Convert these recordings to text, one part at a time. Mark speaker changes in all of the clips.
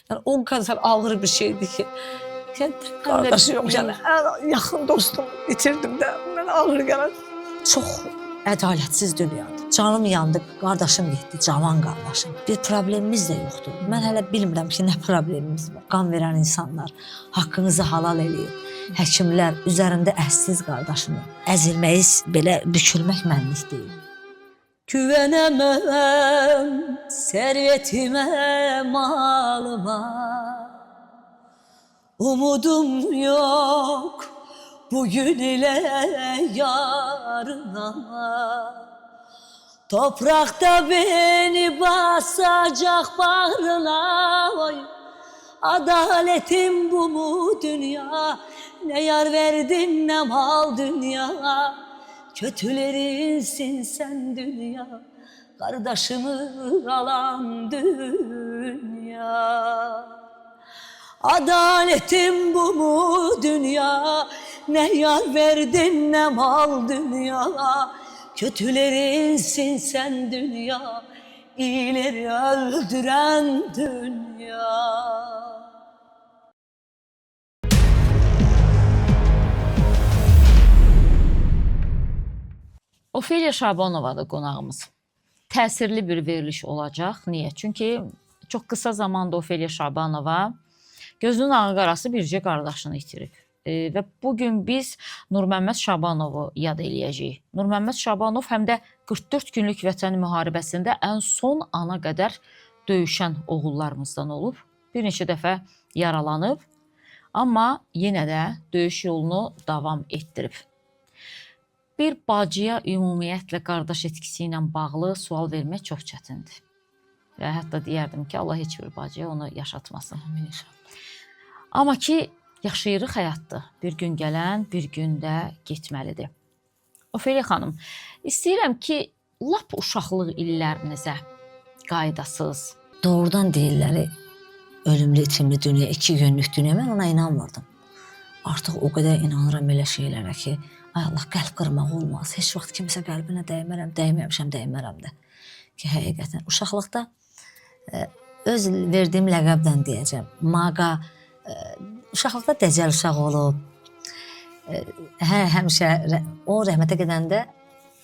Speaker 1: Yani o kadar ağır bir şeydi ki. Yani kardeşim yok yani en yakın dostum bitirdim de ben ağır gelen. Çok ədalətsiz dünyadır. Canım yandı, qardaşım getdi, cavan qardaşım. Bir problemimiz də yoxdur. Mən hələ bilmirəm ki, nə problemimiz var. Qan verən insanlar haqqınızı halal eləyin. Həkimlər üzərində əhsiz qardaşımı əzilməyiz, belə bükülmək mənlik deyil. Güvənəməm sərvətimə, malıma, umudum yok bugün ile yarına. Toprakta beni basacak bağrına, oy. Adaletim bu mu dünya? Ne yar verdin ne mal dünya. Kötülerinsin sen dünya, kardeşimi alan dünya. Adaletim bu mu dünya? Ne yar verdin ne mal dünya. Kötülerinsin sen dünya, iyileri öldüren dünya.
Speaker 2: Ofeliya Şabanovadır qonağımız. Təsirli bir veriliş olacaq. Niyə? Çünki çox qısa zamanda Ofeliya Şabanova gözünün ağı qarası bircə qardaşını itirib. Və bugün biz Nurməmməd Şabanovu yad eləyəcəyik. Nurməmməd Şabanov həm də 44 günlük vətən müharibəsində ən son ana qədər döyüşən oğullarımızdan olub. Bir neçə dəfə yaralanıb, amma yenə də döyüş yolunu davam etdirib. Bir bacıya ümumiyyətlə qardaş etkisi ilə bağlı sual vermək çox çətindir. Və hətta deyərdim ki, Allah heç bir bacıya onu yaşatmasın. Amma ki, yaşayırıq həyatdır. Bir gün gələn, bir gün də getməlidir. Ofeliya xanım, istəyirəm ki, lap uşaqlıq illərinizə qaydasız.
Speaker 1: Doğrudan deyirlər, ölümlü itimli dünya, 2 günlük dünya. Mən ona inanmırdım. Artıq o qədər inanıram elə şeylərə ki, ay Allah, qəlb qırmaq olmaz. Heç vaxt kimisə qəlbinə dəymərəm, dəyməmişəm, dəymərəm də. Ki, həqiqətən, uşaqlıqda öz verdiyim ləqəbdən deyəcəm. Maqa, uşaqlıqda dəcəl uşaq olub. Həmişə o rəhmətə gedəndə,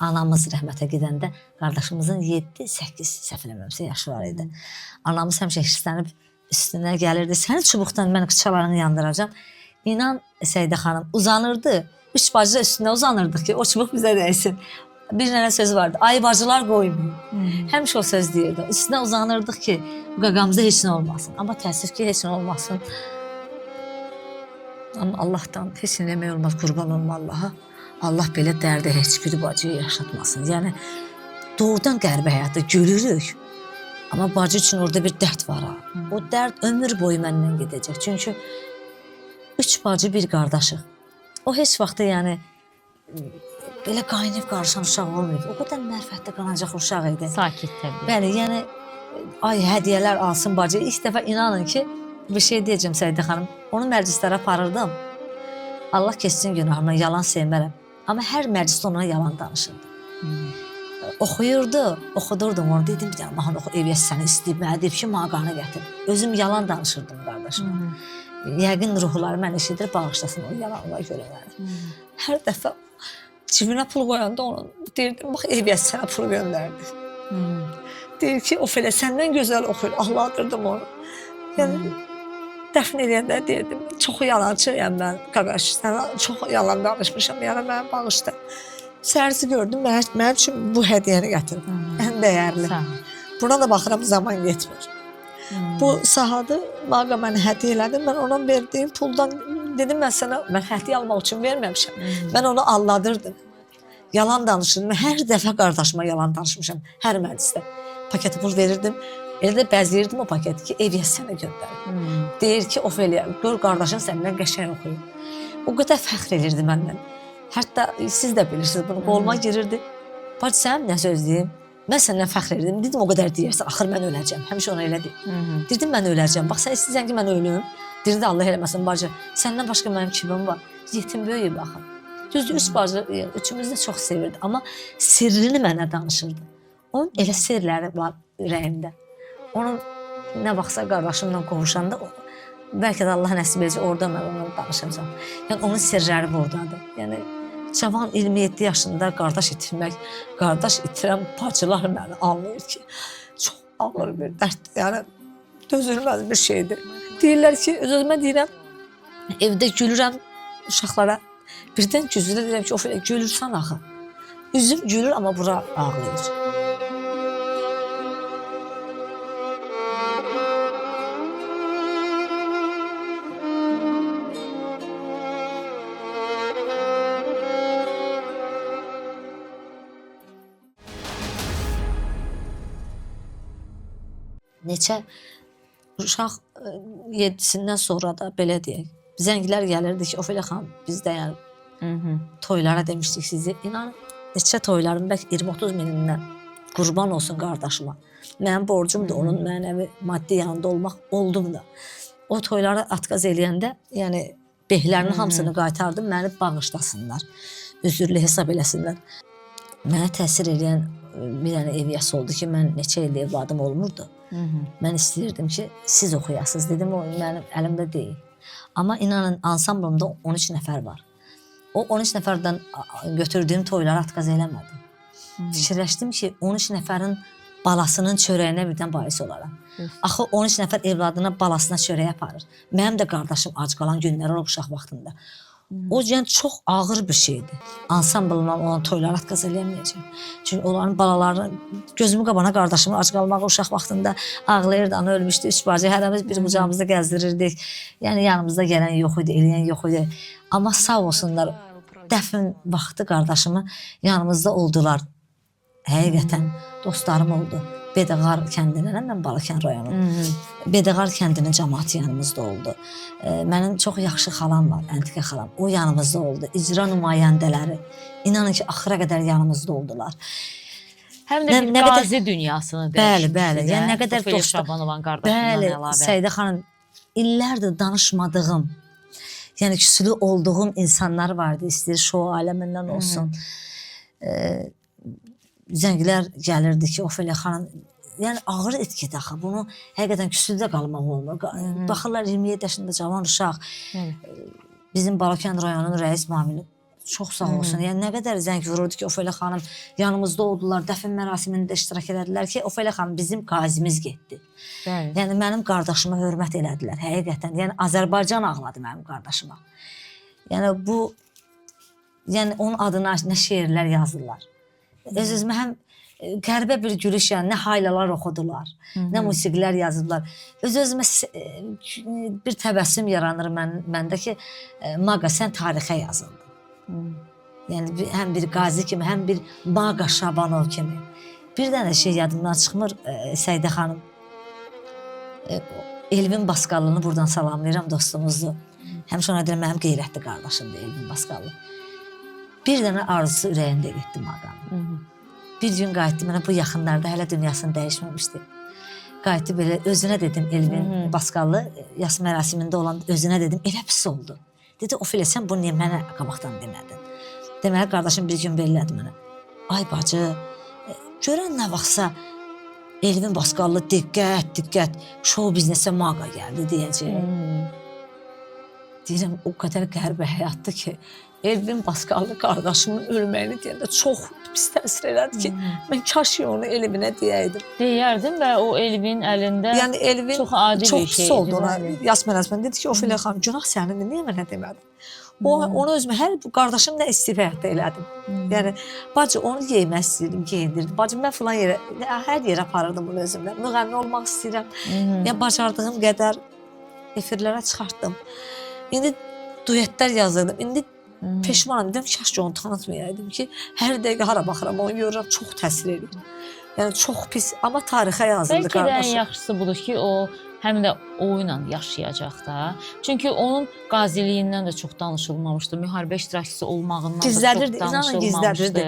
Speaker 1: anamız rəhmətə gedəndə qardaşımızın 7-8 səhv eləmirəmsə yaşı var idi. Anamız həmişə hirslənib üstünə gəlirdi. Sənin çubuqdan mən qıçalarını yandıracam. İnan Səidə xanım uzanırdı. 3 bacı üstünə uzanırdıq ki, o çubuq bizə dəysin. Bir dənə söz vardı. Ay bacılar qoymuyor. Həmişə o söz deyirdi. Üstünə uzanırdıq ki, qaqamıza heç nə olmasın. Amma təəssüf ki, heç nə olmasın. Amma Allahdan heç nə demək olmaz, qurban olma Allaha. Allah belə dərdə heç bir bacıyı yaşatmasın. Yəni, doğrudan qəribə həyatda gülürük. Amma bacı üçün orada bir dərd var. O dərd ömür boyu məndən gedəcək. Çünki 3 bacı bir qardaşıq. O heç vaxtı yəni belə qaynayıb qarışan uşaq olmayıb. O qədər mərfətdə qanacaq uşaq idi.
Speaker 2: Sakit təbii.
Speaker 1: Bəli, yəni ay hədiyələr alsın bacı. İlk dəfə inanın ki, bir şey deyəcəm Səidə xanım. Onu məclislərə aparırdım. Allah keçsin günahımdan, yalan sevmərəm. Amma hər məclisdə ona yalan danışırdı. Oxuyurdu, oxudurdum onu. Dedim, bir dənə mahnı oxu, eviyyət səni istəyib, mənə deyib ki, mağanı gətir. Özüm yalan danışırdım qardaşıma. Yəqin ruhları mən eşidir, bağışlasın o yalanlar görə məni. Hər dəfə cibinə pul qoyanda onun deyirdim, bax eviyyət sənə pul göndərdi. Deyir ki, Ofeliya səndən gözəl oxuyur, ağladırdım onu. Yəni, dəfn edəndə deyirdim, çox yalancıyam mən, qaqaş, sənə çox yalan danışmışam, yəni mənə bağışla. Sərsi gördüm, mənim üçün bu hədiyyəni gətirdim, ən dəyərli. Buna da baxıram, zaman yetmir. Bu sahadı Maqa mənə hədiyyə elədim, mən ona verdiyim puldan dedim, mən sənə hədiyyə almaq üçün verməmişəm. Mən onu alladırdım, yalan danışırdım, hər dəfə qardaşıma yalan danışmışam, hər məclisdə. Paketi pul verirdim, elə də bəzləyirdim o paketi ki, eviyyət sənə göndərim. Deyir ki, Ofeliya, gör qardaşın səndən qəşəng oxuyur. O qədər fəxr edirdi məndən. Hətta siz də bilirsiniz, bunu qoluma girirdi. Bacı, sən nə söz deyim? Mən səndən fəxr edirdim. Dedim, o qədər deyərsən, axır mən öləcəm. Həmişə ona elə deyim. Dedim, mən öləcəm. Bax, sən istəyirsən ki, mən ölüm. Deyirdi, Allah eləməsin, bacı. Səndən başqa mənim kimim var? Yetim böyüyü baxın. Düzdür, 3 bacı, üçümüzü də çox sevirdi. Amma sirrini mənə danışırdı. Onun elə sirləri var ürəyimdə. Onun nə vaxtsa qardaşımla qovuşanda bəlkə də Allah nəsib edəcək orada mən onunla danışacağam. Yəni onun sirləri buradadır. Yəni cavan 27 yaşında qardaş itirmək, qardaş itirən bacılar məni anlayır ki, çox ağır bir dərddir. Yəni dözülməz bir şeydir. Deyirlər ki, öz-özümə deyirəm, evdə gülürəm uşaqlara. Birdən güzülə deyirəm ki, Ofelia gülürsən axı. Üzüm gülür, amma bura ağlayır. Neçə uşaq 7-sindən sonra da belə deyək, zənglər gəlirdi ki, Ofelia xanım, biz də yəni toylara demişdik sizi. İnanın, neçə toyların bəlkə 20-30 minindən qurban olsun qardaşıma. Mənim borcum da onun mənəvi maddi yanında olmaq oldum da. O toylara atqaz eləyəndə, yəni behlərinin hamısını qaytardım, məni bağışlasınlar, üzürlü hesab eləsinlər. Mənə təsir edən bir dənə eviyyəsi oldu ki, mən neçə ildə evladım olmurdu. Mən istəyirdim ki, siz oxuyasınız. Dedim, o mənim əlimdə deyil. Amma inanın, ansamblımda 13 nəfər var. O 13 nəfərdən götürdüyüm toylara atqaz eləmədim. Fikirləşdim ki, 13 nəfərin balasının çörəyinə birdən bais olaram. Axı 13 nəfər evladına, balasına çörək aparır. Mənim də qardaşım ac qalan günlər olub uşaq vaxtında. O yəni çox ağır bir şeydir. Ansamblımla olan toylara atqaz eləməyəcəm. Çünki onların balaları, gözümü qabana qardaşımın ac qalmağı uşaq vaxtında ağlayırdı, ana ölmüşdü, 3 bacı, hərəmiz bir qucağımızda gəzdirirdik. Yəni yanımızda gələn yox idi, eləyən yox idi. Amma sağ olsunlar, dəfn vaxtı qardaşımı yanımızda oldular. Həqiqətən dostlarım oldu. Bedəğar kəndinin, mən Balakən rayonunun. Bedəğar kəndinin cəmaatı yanımızda oldu. Mənim çox yaxşı xalam var, Əntiqə xalam. O yanımızda oldu. İcra nümayəndələri, inanın ki, axıra qədər yanımızda oldular.
Speaker 2: Həm də bir qazi dünyasını dəyişmişdi.
Speaker 1: Bəli. Yəni nə qədər
Speaker 2: Ofelia Şabanovanın qardaşından əlavə.
Speaker 1: Bəli, Səidə xanım, illərdir danışmadığım, yəni küsülü olduğum insanlar vardı. İstəyir şou aləmindən olsun. Zənglər gəlirdi ki, Ofelia xanım, yəni ağır etkidir axı, bunu həqiqətən küsüdə qalmaq olmur. Baxırlar 27 yaşında cavan uşaq, bizim Balakən rayonunun rəis mamili çox sağ olsun. Yəni nə qədər zəng vururdu ki, Ofelia xanım yanımızda oldular, dəfn mərasimində iştirak elədilər ki, Ofelia xanım bizim qazimiz getdi. Yəni mənim qardaşıma hörmət elədilər, həqiqətən. Yəni Azərbaycan ağladı mənim qardaşıma. Yəni bu, yəni onun adına nə şeirlər yazdılar. Öz-özümə həm qəribə bir gülüş, yəni nə haylalar oxudular, nə musiqilər yazdılar. Öz-özümə bir təbəssüm yaranır məndə ki, Maqa, sən tarixə yazıldın. Yəni həm bir qazi kimi, həm bir Maqa Şabanov kimi. Bir dənə şey yadımdan çıxmır, Səidə xanım. Elvin Basqallını buradan salamlayıram dostumuzu. Həmişə ona deyirəm, mənim qeyrətli qardaşımdır Elvin Basqallı. Bir dənə arzusu ürəyində getdi Maqanın. Bir gün qayıtdı, mənə bu yaxınlarda hələ dünyasını dəyişməmişdi. Qayıtdı belə, özünə dedim Elvin Basqallı, yas mərasimində olan özünə dedim, elə pis oldu. Dedi, Ofelia, sən bunu niyə mənə qabaqdan demədin? Deməli, qardaşım bir gün bellədi mənə. Ay bacı, görən nə vaxtsa Elvin Basqallı diqqət, şou biznesə Maqa gəldi deyəcək. Deyirəm, o qədər qəribə həyatdır ki, Elvin Basqallı qardaşımın ölməyini deyəndə çox pis təsir elədi ki, mən kaş onu Elvinə deyəydim.
Speaker 2: Deyərdim və o Elvin əlində
Speaker 1: yəni, Elvin
Speaker 2: çox adi bir şeydir.
Speaker 1: Çox pis oldu ona. Yas mənasmən dedi ki, Ofelia xanım, günah sənindir, niyə mənə demədin? Onu özümə, hər qardaşım nə istəyib həyatda elədim. Yəni, bacı, onu yeymək istəyirdim, geyindirdim. Bacı, mən filan yerə, hər yerə aparırdım bunu özümlə. Müğənni olmaq istəyirəm. Yəni, bacardığım qədər efirlərə çıxartdım. İndi duetlər yazırdım. İndi peşmanam, dedim, kaş ki onu tanıtmayaydım ki, hər dəqiqə hara baxıram, onu görürəm, çox təsir edir. Yəni, çox pis, amma tarixə yazıldı qardaşım.
Speaker 2: Bəlkə də ən yaxşısı budur ki, o həm də o ilə yaşayacaq da. Çünki onun qaziliyindən də çox danışılmamışdı, müharibə iştirakçısı olmağından da çox danışılmamışdı.
Speaker 1: Gizlədirdi.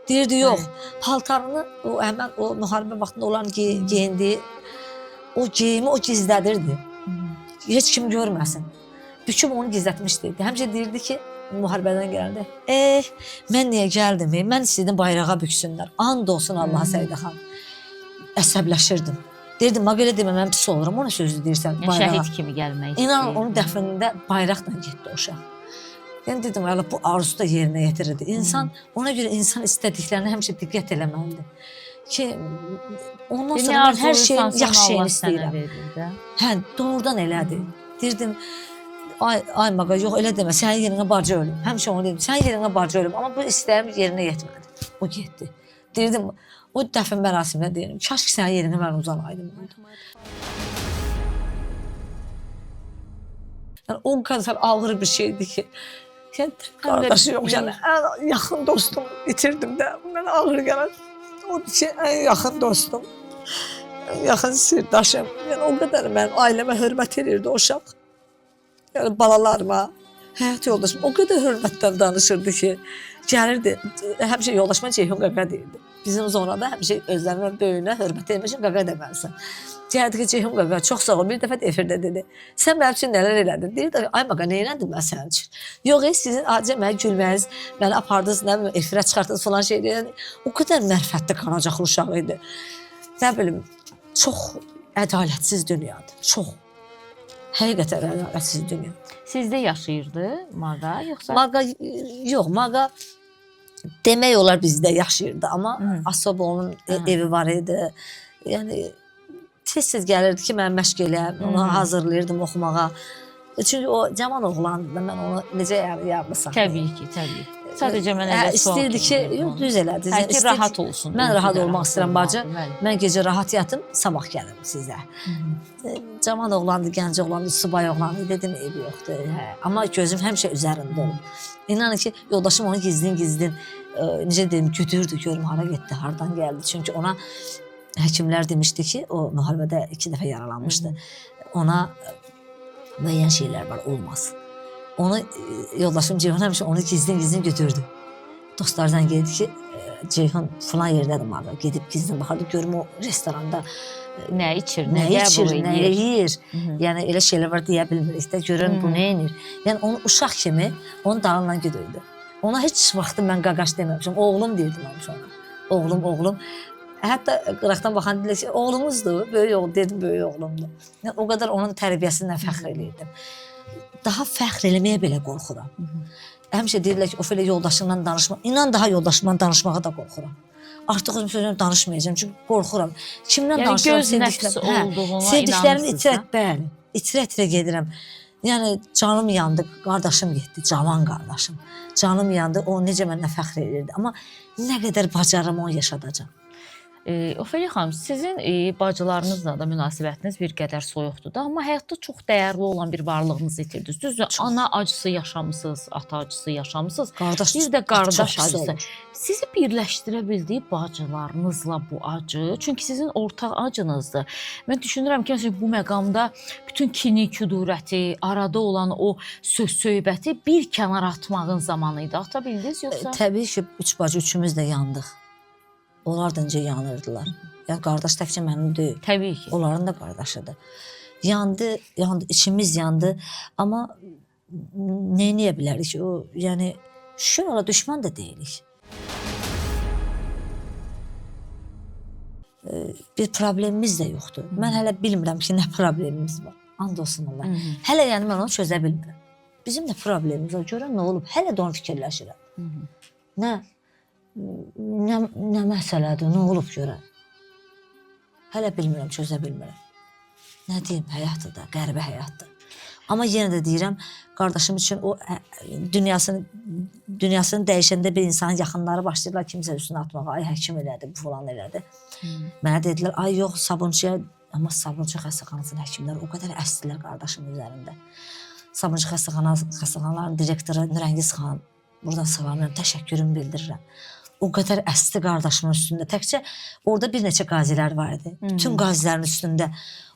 Speaker 1: Deyirdi, yox, paltarını, həmən o müharibə vaxtında olan geyindiyi, o geyimi o gizlədirdi. Heç kim görməsin. Büküm onu gizlətmişdi. Həmcə deyirdi ki, müharibədən gələndə, mən niyə gəldim? Mən istəyirdim bayrağa büksünlər. And olsun Allaha Səidə xanım. Əsəbləşirdim. Deyirdim, ma belə demə, mən pis olurum, ona sözü deyirsən
Speaker 2: Yəni
Speaker 1: bayrağa.
Speaker 2: şəhid kimi gəlmək istəyir.
Speaker 1: İnan, onun dəfnində bayraqla getdi o uşaq. Yəni dedim, hələ bu arzusu da yerinə yetirirdi. İnsan, ona görə insan istədiklərinə həmişə diqqət eləməlidir. Ki, ondan sonra mən hər şeyin yaxşı şeyini istəyirəm. Hə, doğrudan elədir. Deyirdim, ay maqa, yox elə demə, sənin yerinə barca ölüm. Həmişə onu dedim, sənin yerinə barca ölüm. Amma bu istəyim yerinə yetmədi. O getdi. Deyirdim, o dəfn mərasimində deyirdim, kaş ki sənin yerinə mən uzanaydım. Yəni, o qədər ağır bir şeydi ki, qardaşı yox, yəni ən yaxın dostum itirdim də, mənə ağır gələn odur ki, ən yaxın dostum, ən yaxın sirdaşım, yəni o qədər mənim ailəmə hörmət edirdi o uşaq, yəni balalarıma, həyat yoldaşım o qədər hörmətdən danışırdı ki, gəlirdi, həmişə yoldaşıma Ceyhun qaqa deyirdi. Bizim zonada həmişə özlərimə böyüyünə hörmət etmişim, qaqa deməlisən. Deyirdi ki, Ceyhun qaqa, çox sağ ol, bir dəfə də efirdə dedi, sən mənim üçün nələr elədin? Deyirdi, ay maqa, nə elədim mən sənin üçün? Yox, sizin acı mənə gülməniz, məni apardınız, nə bilim, efirə çıxartdınız falan şey deyir. Yəni, o qədər mərfətli qanacaqlı uşaq idi. Nə bilim, çox ədalətsiz dünyadır, çox. Həqiqətən ədalətsiz dünya.
Speaker 2: Sizdə yaşayırdı Maqa, yoxsa?
Speaker 1: Maqa, yox, Maqa demək olar bizdə yaşayırdı, amma Asoba onun evi var idi. Yəni, tez-tez gəlirdi ki, mən məşq eləyəm, onu hazırlayırdım oxumağa. Çünki o cavan oğlandı da, mən onu necə yarını saxlayayım.
Speaker 2: Təbii ki, təbii. Sadəcə mən elə sual
Speaker 1: istəyirdi ki, yox, düz elədi.
Speaker 2: Hər ki, rahat olsun.
Speaker 1: Mən rahat olmaq istəyirəm, bacı. Mən gecə rahat yatım, sabah gəlim sizə. Cavan oğlandı, gənc oğlandı, subay oğlandı, dedim, evi yoxdur. Amma gözüm həmişə üzərində olub. İnanın ki, yoldaşım onu gizlin-gizlin, necə deyim, güdürdü, görüm, hara getdi, hardan gəldi. Çünki ona həkimlər demişdi ki, o müharibədə 2 dəfə yaralanmışdı. Ona müəyyən şeylər var, olmaz. Onu, yoldaşım Ceyhun həmişə onu gizlin-gizlin götürdü. Dostlar zəng edir ki, Ceyhun falan yerdədir maqa. Gedib gizlin baxardı, görüm o restoranda
Speaker 2: nə içir,
Speaker 1: nə yeyir. Yəni, elə şeylər var, deyə bilmirik də, görün bu nə yenir. Yəni, onu uşaq kimi, onun dalından götürdü. Ona heç vaxtı mən qaqaş deməmişim, oğlum deyirdim olmuş ona. Oğlum. Hətta qıraqdan baxan deyirlər ki, oğlumuzdur, böyük oğlum, dedim, böyük oğlumdur. Yəni, o qədər onun tərbiyəsindən fəxr eləyirdim. Daha fəxr eləməyə belə qorxuram. Həmişə deyirlər ki, o belə yoldaşımla danışma. İnan, daha yoldaşımla danışmağa da qorxuram. Artıq özüm sözümlə danışmayacağım, çünki qorxuram. Kimdən danışıram, sevdiklərimi itirə-itirə gedirəm. Yəni, canım yandı, qardaşım getdi, cavan qardaşım. Canım yandı, o necə mənə fəxr edirdi. Amma nə qədər bacarım onu yaşadacam.
Speaker 2: Ofeliya xanım, sizin bacılarınızla da münasibətiniz bir qədər soyuqdur da, amma həyatda çox dəyərli olan bir varlığınızı itirdiniz. Düzdür, ana acısı yaşamısınız, ata acısı yaşamısınız, bir də qardaş acısı. Sizi birləşdirə bildiyi bacılarınızla bu acı, çünki sizin ortaq acınızdır. Mən düşünürəm ki, bu məqamda bütün kini, kudurəti, arada olan o söz-söhbəti bir kənar atmağın zamanı idi. Ata bildiniz, yoxsa?
Speaker 1: Təbii ki, 3 bacı, üçümüz də yandıq. Onlar da necə yanırdılar. Yəni, qardaş təkcə mənim deyil.
Speaker 2: Təbii ki.
Speaker 1: Onların da qardaşıdır. Yandı, içimiz yandı. Amma nə eləyə bilərik? O, yəni, şükür ola düşman da deyilik. Bir problemimiz də yoxdur. Mən hələ bilmirəm ki, nə problemimiz var. And olsun Allah. Hələ yəni mən onu çözə bilmirəm. Bizim də problemimiz var. Görən nə olub? Hələ də onu fikirləşirəm. Nə məsələdir, nə olub görən? Hələ bilmirəm, çözə bilmirəm. Nə deyim, həyatdır da, qəribə həyatdır. Amma yenə də deyirəm, qardaşım üçün o dünyasını dəyişəndə bir insanın yaxınları başlayırlar kimsə üstünə atmağa. Ay, həkim elədi, bu falan elədi. Mənə dedilər, ay yox, sabunçuya, amma sabunçu xəstəxanasının həkimləri o qədər əsdilər qardaşımın üzərində. Sabunçu xəstəxanaların direktoru Nürəngiz xanım, buradan salamlayıram, təşəkkürümü bildirirəm. O qədər əsdi qardaşımın üstündə. Təkcə orada bir neçə qazilər var idi. Bütün qazilərin üstündə.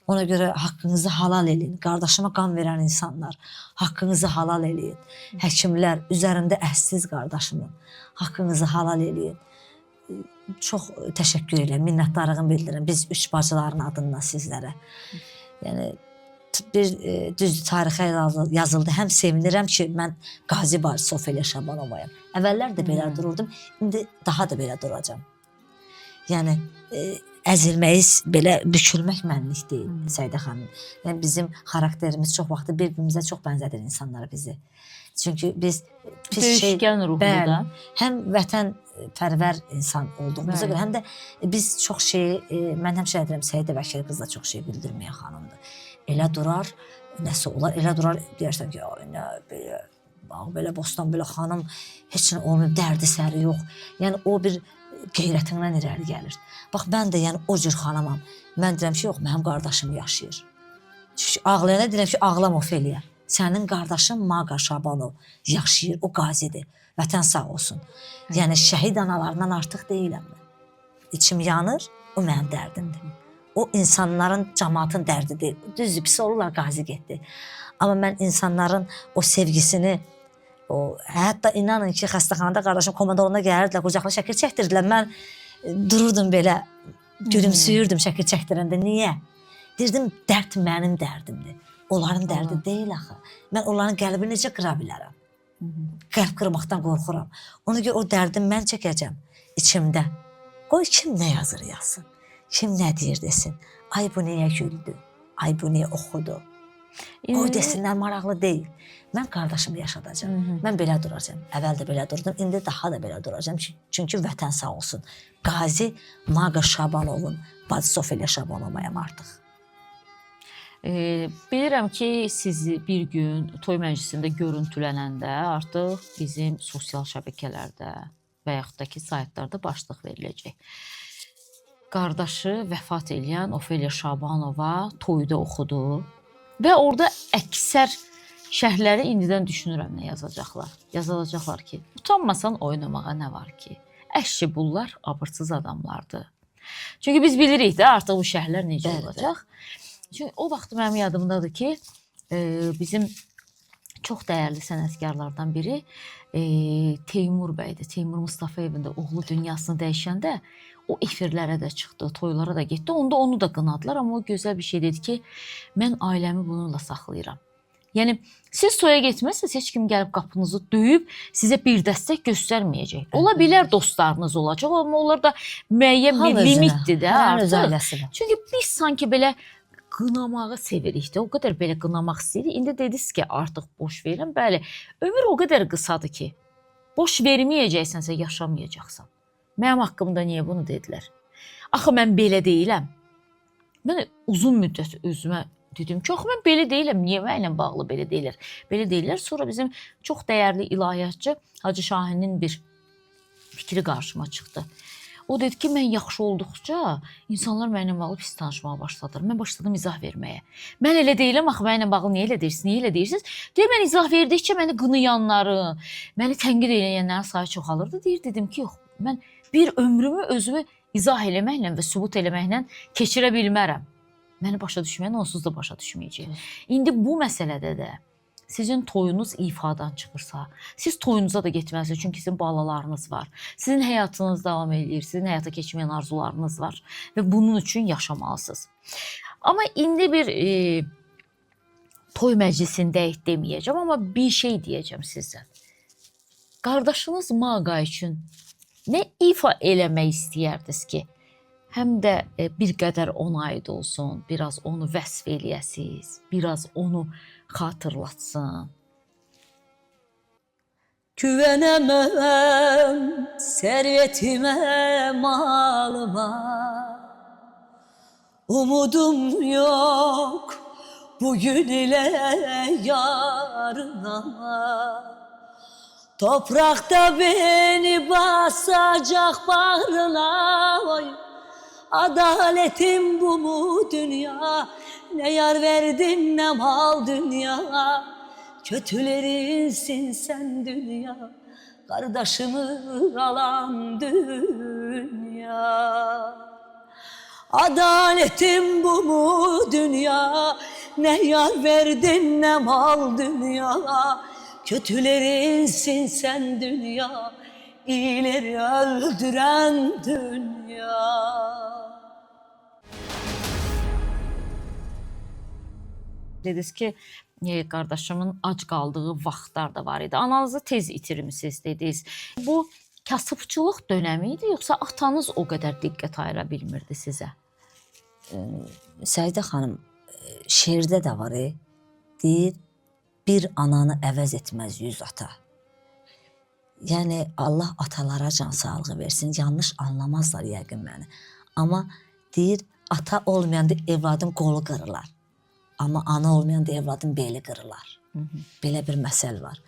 Speaker 1: Ona görə haqqınızı halal eləyin. Qardaşıma qan verən insanlar, haqqınızı halal eləyin. Həkimlər, üzərində əsdiz qardaşımın, haqqınızı halal eləyin. Çox təşəkkür edirəm, minnətdarlığımı bildirirəm. Biz 3 bacıların adından sizlərə. Yəni, bir düzdür, tarixə yazıldı. Həm sevinirəm ki, mən qazi bacısı Ofeliya Şabanovayam. Əvvəllər də belə dururdum, indi daha da belə duracam. Yəni, əzilməyiz, belə bükülmək mənlik deyil Səidə xanım. Yəni bizim xarakterimiz çox vaxt bir-birimizə çox bənzədir insanlar bizi. Çünki biz pis şey,
Speaker 2: Döyüşkən ruhlu
Speaker 1: bəli,
Speaker 2: da.
Speaker 1: həm vətənpərvər insan olduğumuza
Speaker 2: Bəli.
Speaker 1: görə, həm də biz çox şey, mən həmişə deyirəm, Səidə Vəkil qız da çox şey bildirməyən xanımdır. Elə durar, nəsə olar, elə durar, deyərsən ki, ay nə belə, bax belə bostan, belə xanım, heç nə olmayıb, dərdi səri yox. Yəni o bir qeyrətindən irəli gəlir. Bax mən də yəni o cür xanımam. Mən deyirəm ki, yox, mənim qardaşım yaşayır. Çünki ağlayana deyirəm ki, ağlam Ofeliya. Sənin qardaşın Maqa Şabanov yaşayır, o qazidir. Vətən sağ olsun. Yəni şəhid analarından artıq deyiləm mən. İçim yanır, o mənim dərdimdir. O insanların, cəmaatın dərdidir. Düzdür, pis olurlar, qazi getdi. Amma mən insanların o sevgisini, hətta inanın ki, xəstəxanada qardaşım komandoruna gəlirdilər, qucaqla şəkil çəkdirdilər. Mən dururdum belə, gülümsüyürdüm şəkil çəkdirəndə. Niyə? Deyirdim, dərd mənim dərdimdir. Onların dərdi deyil axı. Mən onların qəlbini necə qıra bilərəm? Qəlb qırmaqdan qorxuram. Ona görə o dərdim mən çəkəcəm içimdə. Qoy kim nə yazır yazsın, kim nə deyir desin. Ay bu niyə güldü, ay bu niyə oxudu. Qoy desinlər, maraqlı deyil. Mən qardaşımı yaşadacam. Mən belə duracam. Əvvəl də belə durdum, indi daha da belə duracam. Çünki vətən sağ olsun. Qazi Maqa Şabanovun bacısı Ofeliya Şabanovayam artıq.
Speaker 2: Bilirəm ki, siz bir gün toy məclisində görüntülənəndə artıq bizim sosial şəbəkələrdə və yaxud da ki, saytlarda başlıq veriləcək. Qardaşı vəfat edən Ofeliya Şabanova toyda oxudu və orada əksər şərhləri indidən düşünürəm nə yazacaqlar. Yazılacaqlar ki, utanmasan oynamağa nə var ki? Əşşi bunlar abırsız adamlardır. Çünki biz bilirik də artıq bu şərhlər necə olacaq. Çünki o vaxt mənim yadımdadır ki, bizim çox dəyərli sənətkarlardan biri Teymur bəydir. Teymur Mustafayevin də oğlu dünyasını dəyişəndə o efirlərə də çıxdı, toylara da getdi. Onda onu da qınadılar, amma o gözəl bir şey dedi ki, mən ailəmi bununla saxlayıram. Yəni, siz toya getməzsiniz, heç kim gəlib qapınızı döyüb, sizə bir dəstək göstərməyəcək. Ola bilər dostlarınız olacaq, amma onlar da müəyyən bir limitdir də artıq. Çünki biz sanki belə qınamağı sevirik də, o qədər belə qınamaq istəyirik. İndi dediniz ki, artıq boş verin. Bəli, ömür o qədər qısadır ki, boş verməyəcəksənsə yaşamayacaqsan. Mənim haqqımda niyə bunu dedilər? Axı mən belə deyiləm. Mən uzun müddət özümə dedim ki, axı mən belə deyiləm. Niyə mənimlə bağlı belə deyirlər? Belə deyirlər. Sonra bizim çox dəyərli ilahiyyatçı Hacı Şahinin bir fikri qarşıma çıxdı. O dedi ki, mən yaxşı olduqca insanlar mənimlə bağlı pis tanışmağa başladılar. Mən başladım izah verməyə. Mən elə deyiləm, axı mənimlə bağlı niyə elə deyirsiniz, niyə elə deyirsiniz? Deyir, mən izah verdikcə məni qınayanları, məni tənqid edənlərin sayı çoxalırdı. Deyir, dedim ki, yox, mən bir ömrümü özümü izah eləməklə və sübut eləməklə keçirə bilmərəm. Məni başa düşməyən onsuz da başa düşməyəcək. İndi bu məsələdə də sizin toyunuz ifadan çıxırsa, siz toyunuza da getməlisiniz, çünki sizin balalarınız var. Sizin həyatınız davam edir, sizin həyata keçməyən arzularınız var və bunun üçün yaşamalısınız. Amma indi bir toy məclisindəyik deməyəcəm, amma bir şey deyəcəm sizə. Qardaşınız Maqa üçün nə ifa eləmək istəyərdiniz ki, həm də bir qədər ona aid olsun, biraz onu vəsf eləyəsiniz, biraz onu xatırlatsın.
Speaker 1: Güvənəməm sərvətimə, malıma, umudum yox bugün ilə yarına. Toprakta beni basacaq bağrına, oy. Adaletim bu mu dünya? Ne yar verdin ne mal dünya. Kötülerinsin sen dünya, kardeşimi alan dünya. Adaletim bu mu dünya? Ne yar verdin ne mal dünya. Kötülerinsin sen dünya, iyileri öldüren dünya.
Speaker 2: Dediniz ki, qardaşımın ac qaldığı vaxtlar da var idi. Ananızı tez itirmişsiniz dediniz. Bu kasıbçılıq dönəmi idi, yoxsa atanız o qədər diqqət ayıra bilmirdi sizə?
Speaker 1: Səidə xanım, şeirdə də var, deyir, bir ananı əvəz etməz 100 ata. Yəni, Allah atalara can sağlığı versin, yanlış anlamazlar yəqin məni. Amma deyir, ata olmayanda evladın qolu qırılar. Amma ana olmayanda evladın beli qırılar. Belə bir məsəl var.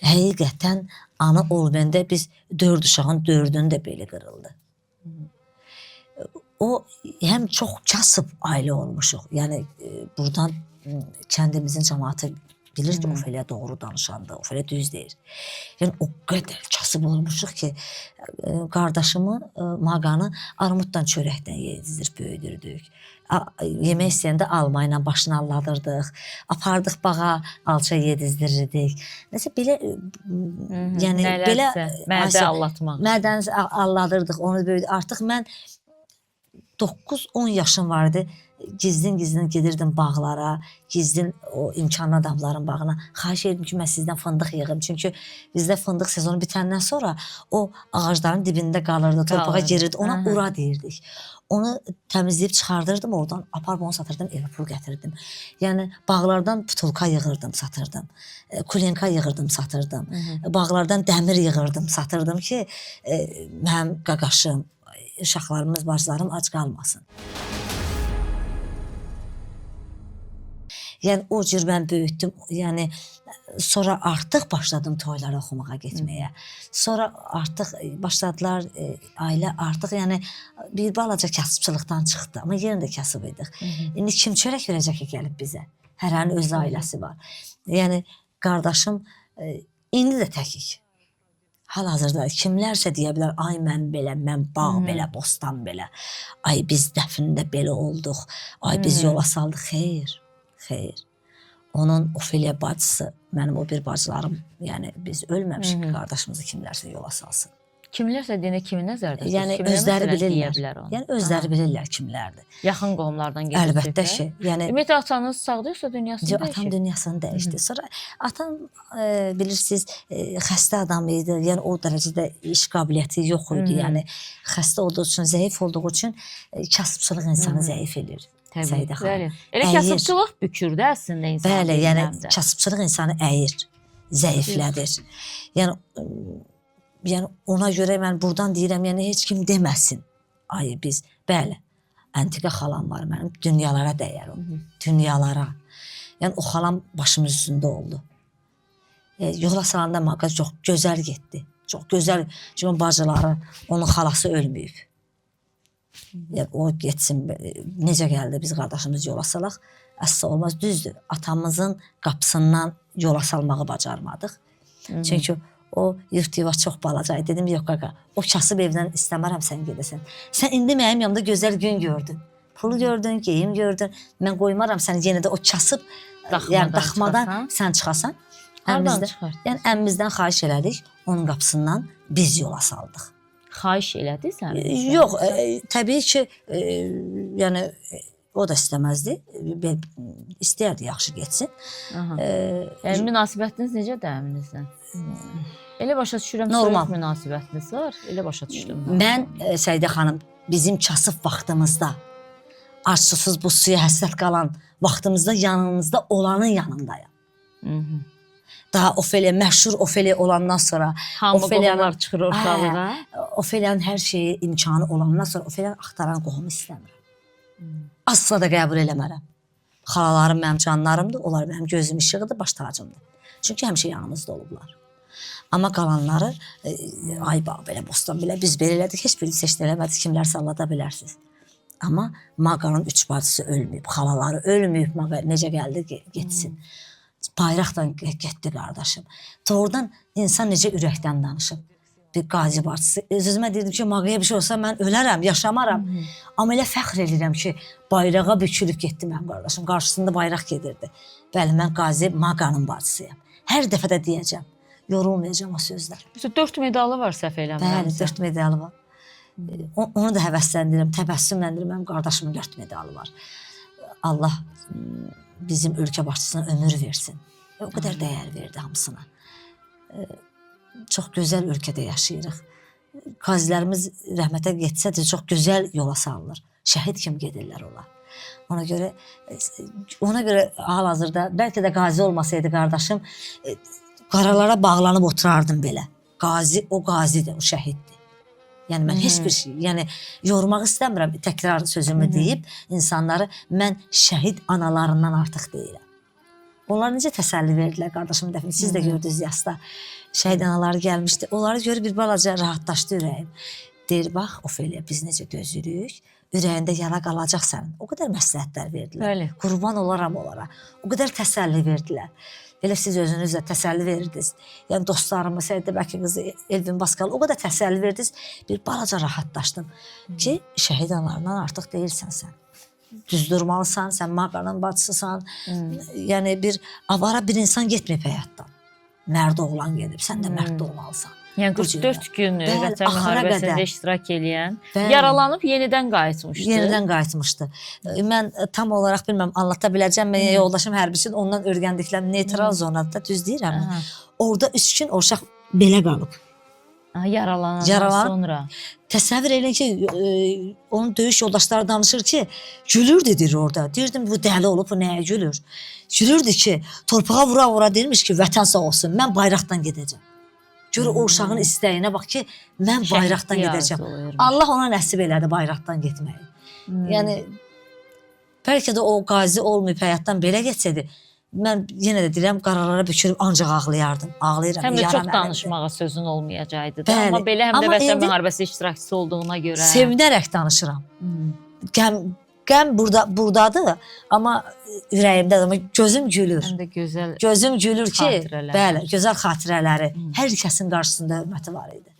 Speaker 1: Həqiqətən, ana olmayanda biz 4 uşağın 4'ünün də beli qırıldı. O, həm çox kasıb ailə olmuşuq. Yəni, buradan kəndimizin cəmaatı bilir ki, Ofeliya doğru danışanda, Ofeliya düz deyir. Yəni, o qədər kasıb olmuşuq ki, qardaşımı, Maqanı armuddan çörəkdən yedizdir, böyüdürdük. Yemək istəyəndə alma ilə başını alladırdıq, apardıq bağa, alça yedizdirirdik. Nəsə, belə, yəni, belə...
Speaker 2: Mədə allatmaq.
Speaker 1: Mədəniz alladırdıq, onu böyüdük. Artıq mən 9-10 yaşım vardı, gizlin gedirdim bağlara, gizlin o imkanlı adamların bağına. Xahiş edirdim ki, mən sizdən fındıq yığım. Çünki bizdə fındıq sezonu bitəndən sonra o ağacların dibində qalırdı, torpağa girirdi. Ona ura deyirdik. Onu təmizləyib çıxardırdım, oradan aparıb onu satırdım, evə pul gətirdim. Yəni, bağlardan putulka yığırdım, satırdım. Kulenka yığırdım, satırdım. Bağlardan dəmir yığırdım, satırdım ki, mənim qaqaşım, uşaqlarımız, bacılarım ac qalmasın. Yəni, o cür mən böyütdüm. Yəni, sonra artıq başladım toylara oxumağa getməyə. Sonra artıq başladılar, ailə artıq, yəni, bir balaca kasıbçılıqdan çıxdı. Amma yenə də kasıb idik. İndi kim çörək verəcək ki, gəlib bizə? Hərənin öz ailəsi var. Yəni, qardaşım, indi də təkik. Hal-hazırda kimlərsə deyə bilər, ay mən belə, mən bağ belə, bostan belə. Ay biz dəfnində belə olduq, ay biz yola saldıq. Xeyr, xeyr. Onun Ofeliya bacısı, mənim o bir bacılarım, yəni biz ölməmişik, qardaşımızı kimlərsə yola salsın.
Speaker 2: Kimlərsə deyinə kimi nəzərdə?
Speaker 1: Yəni özləri bilirlər. Yəni özləri bilirlər kimlərdir.
Speaker 2: Yaxın qohumlardan gedir.
Speaker 1: Əlbəttə ki. Yəni
Speaker 2: ümumiyyətlə atanız sağdır yoxsa dünyasını dəyişir?
Speaker 1: Atam dünyasını dəyişdi. Sonra atam bilirsiniz xəstə adam idi. Yəni o dərəcədə iş qabiliyyəti yox idi. Yəni xəstə olduğu üçün, zəif olduğu üçün kasıbçılıq insanı zəif edir. Səidə xanım.
Speaker 2: Elə kasıbçılıq bükür də əslində insanı.
Speaker 1: Bəli, yəni kasıbçılıq insanı əyir, zəiflədir. Yəni ona görə mən buradan deyirəm, yəni heç kim deməsin. Ay biz, bəli, Əntiqə xalam var mənim, dünyalara dəyər o, dünyalara. Yəni o xalam başımın üstündə oldu. Yola salanda Maqa çox gözəl getdi, çox gözəl, çünki bacıları, onun xalası ölməyib. Yəni o getsin, necə gəldi biz qardaşımız yola salaq, əsla olmaz, düzdür. Atamızın qapısından yola salmağı bacarmadıq. Çünki o yurt yuva çox balacaydı. Dedim, yox qaqa, o kasıb evdən istəmərəm sən gedəsən. Sən indi mənim yanımda gözəl gün gördün. Pulu gördün, geyim gördün. Mən qoymaram sən yenə də o kasıb daxmadan sən çıxasan.
Speaker 2: Hardan çıxarsın?
Speaker 1: Yəni əmmizdən xahiş elədik, onun qapısından biz yola saldıq.
Speaker 2: Xahiş elədiniz sən?
Speaker 1: Yox, təbii ki, yəni o da istəməzdi. İstəyərdi yaxşı getsin.
Speaker 2: Yəni münasibətiniz necədir əminizlə? Elə başa düşürəm, soyuq münasibətiniz var. Elə başa düşdüm.
Speaker 1: Mən, Səidə xanım, bizim kasıb vaxtımızda, arsızsız bu suya həsrət qalan vaxtımızda yanımızda olanın yanındayım. Daha Ofeliya, məşhur Ofeliya olandan sonra...
Speaker 2: Hamı qohumlar çıxır ortalığa.
Speaker 1: Ofeliyanın hər şeyi, imkanı olandan sonra Ofeliyanı axtaran qohumu istəmirəm. Asla da qəbul eləmərəm. Xalalarım mənim canlarımdır, onlar mənim gözüm işığıdır, baş tacımdır. Çünki həmişə yanımızda olublar. Amma qalanları, ay bax, belə bostan belə, biz belə elədik, heç birini seçdə eləmədik, kimlər sallada bilərsiniz. Amma Maqanın 3 bacısı ölməyib, xalaları ölməyib, Maqa necə gəldi, getsin. Bayraqdan getdi qardaşım. Doğrudan insan necə ürəkdən danışıb. Bir qazi bacısı. Özümə deyirdim ki, Maqaya bir şey olsa mən ölərəm, yaşamaram. Amma elə fəxr edirəm ki, bayrağa bükülüb getdi mənim qardaşım. Qarşısında bayraq gedirdi. Bəli, mən qazi Maqanın bacısıyam. Hər dəfə də deyəcəm. Yorulmayacam o sözlər.
Speaker 2: 4 medalı var səhv eləmirəm.
Speaker 1: Bəli, 4 medalı var. Onu da həvəsləndirirəm, təbəssümləndirirəm. Mənim qardaşımın 4 medalı var. Allah bizim ölkə başçısına ömür versin. O qədər dəyər verdi hamısına. çox gözəl ölkədə yaşayırıq. Qazilərimiz rəhmətə getsə də çox gözəl yola salınır. Şəhid kimi gedirlər onlar. Ona görə hal-hazırda bəlkə də qazi olmasaydı qardaşım, qaralara bağlanıb oturardım belə. Qazi, o qazidir, o şəhiddir. Yəni mən heç bir şey, yəni yormaq istəmirəm, təkrar sözümü deyib insanları mən şəhid analarından artıq deyirəm. Onlar necə təsəlli verdilər qardaşım dəfin, siz də gördünüz yasda. Şəhid anaları gəlmişdi, onları görüb bir balaca rahatlaşdı ürəyim. Deyir, bax, Ofeliya, biz necə dözürük, ürəyində yara qalacaq sənin. O qədər məsləhətlər verdilər.
Speaker 2: Bəli.
Speaker 1: Qurban olaram onlara. O qədər təsəlli verdilər. Elə siz özünüzlə təsəlli verirdiniz. Yəni dostlarımı, Səidə Bəki qızı, Elvin Baskalı o qədər təsəlli verdiniz. Bir balaca rahatlaşdım ki, şəhid analarından artıq deyilsən sən. Düz durmalısan, sən mağaranın bacısısan. Yəni bir avara bir insan getməyib həyatdan. Mərd oğlan gedib, sən də mərd olmalısan.
Speaker 2: Yəni 44 gün Vətən müharibəsində iştirak edən, yaralanıb yenidən qayıtmışdı.
Speaker 1: Yenidən qayıtmışdı. Mən tam olaraq bilməm, anlata biləcəm. Mən yoldaşım hərbiçin ondan öyrəndiklərim neytral zonada, düz deyirəm. Orada 3 gün o uşaq belə qalıb.
Speaker 2: Yaralanandan sonra.
Speaker 1: Təsəvvür edin ki, onun döyüş yoldaşları danışır ki, gülürdü deyir orada. Deyirdim, bu dəli olub, bu nəyə gülür? Gülürdü ki, torpağa vura-vura deyirmiş ki, vətən sağ olsun, mən bayraqdan gedəcəm. Gör o uşağın istəyinə bax ki, mən bayraqdan gedəcəm. Allah ona nəsib elədi bayraqdan getməyi. Yəni, bəlkə də o qazi olmayıb həyatdan belə geçsəydi, mən yenə də deyirəm, qaralara bükürüb ancaq ağlayardım. Ağlayıram.
Speaker 2: Həm də çox danışmağa sözün olmayacaqdı. Amma belə həm də Vətən müharibəsi iştirakçısı olduğuna görə.
Speaker 1: Sevinərək danışıram. Qəm buradadır, amma ürəyimdə, amma gözüm gülür.
Speaker 2: Həm də gözəl
Speaker 1: gözüm gülür ki,
Speaker 2: xatirələr.
Speaker 1: bəli, gözəl xatirələri. Hər kəsin qarşısında hörməti var idi.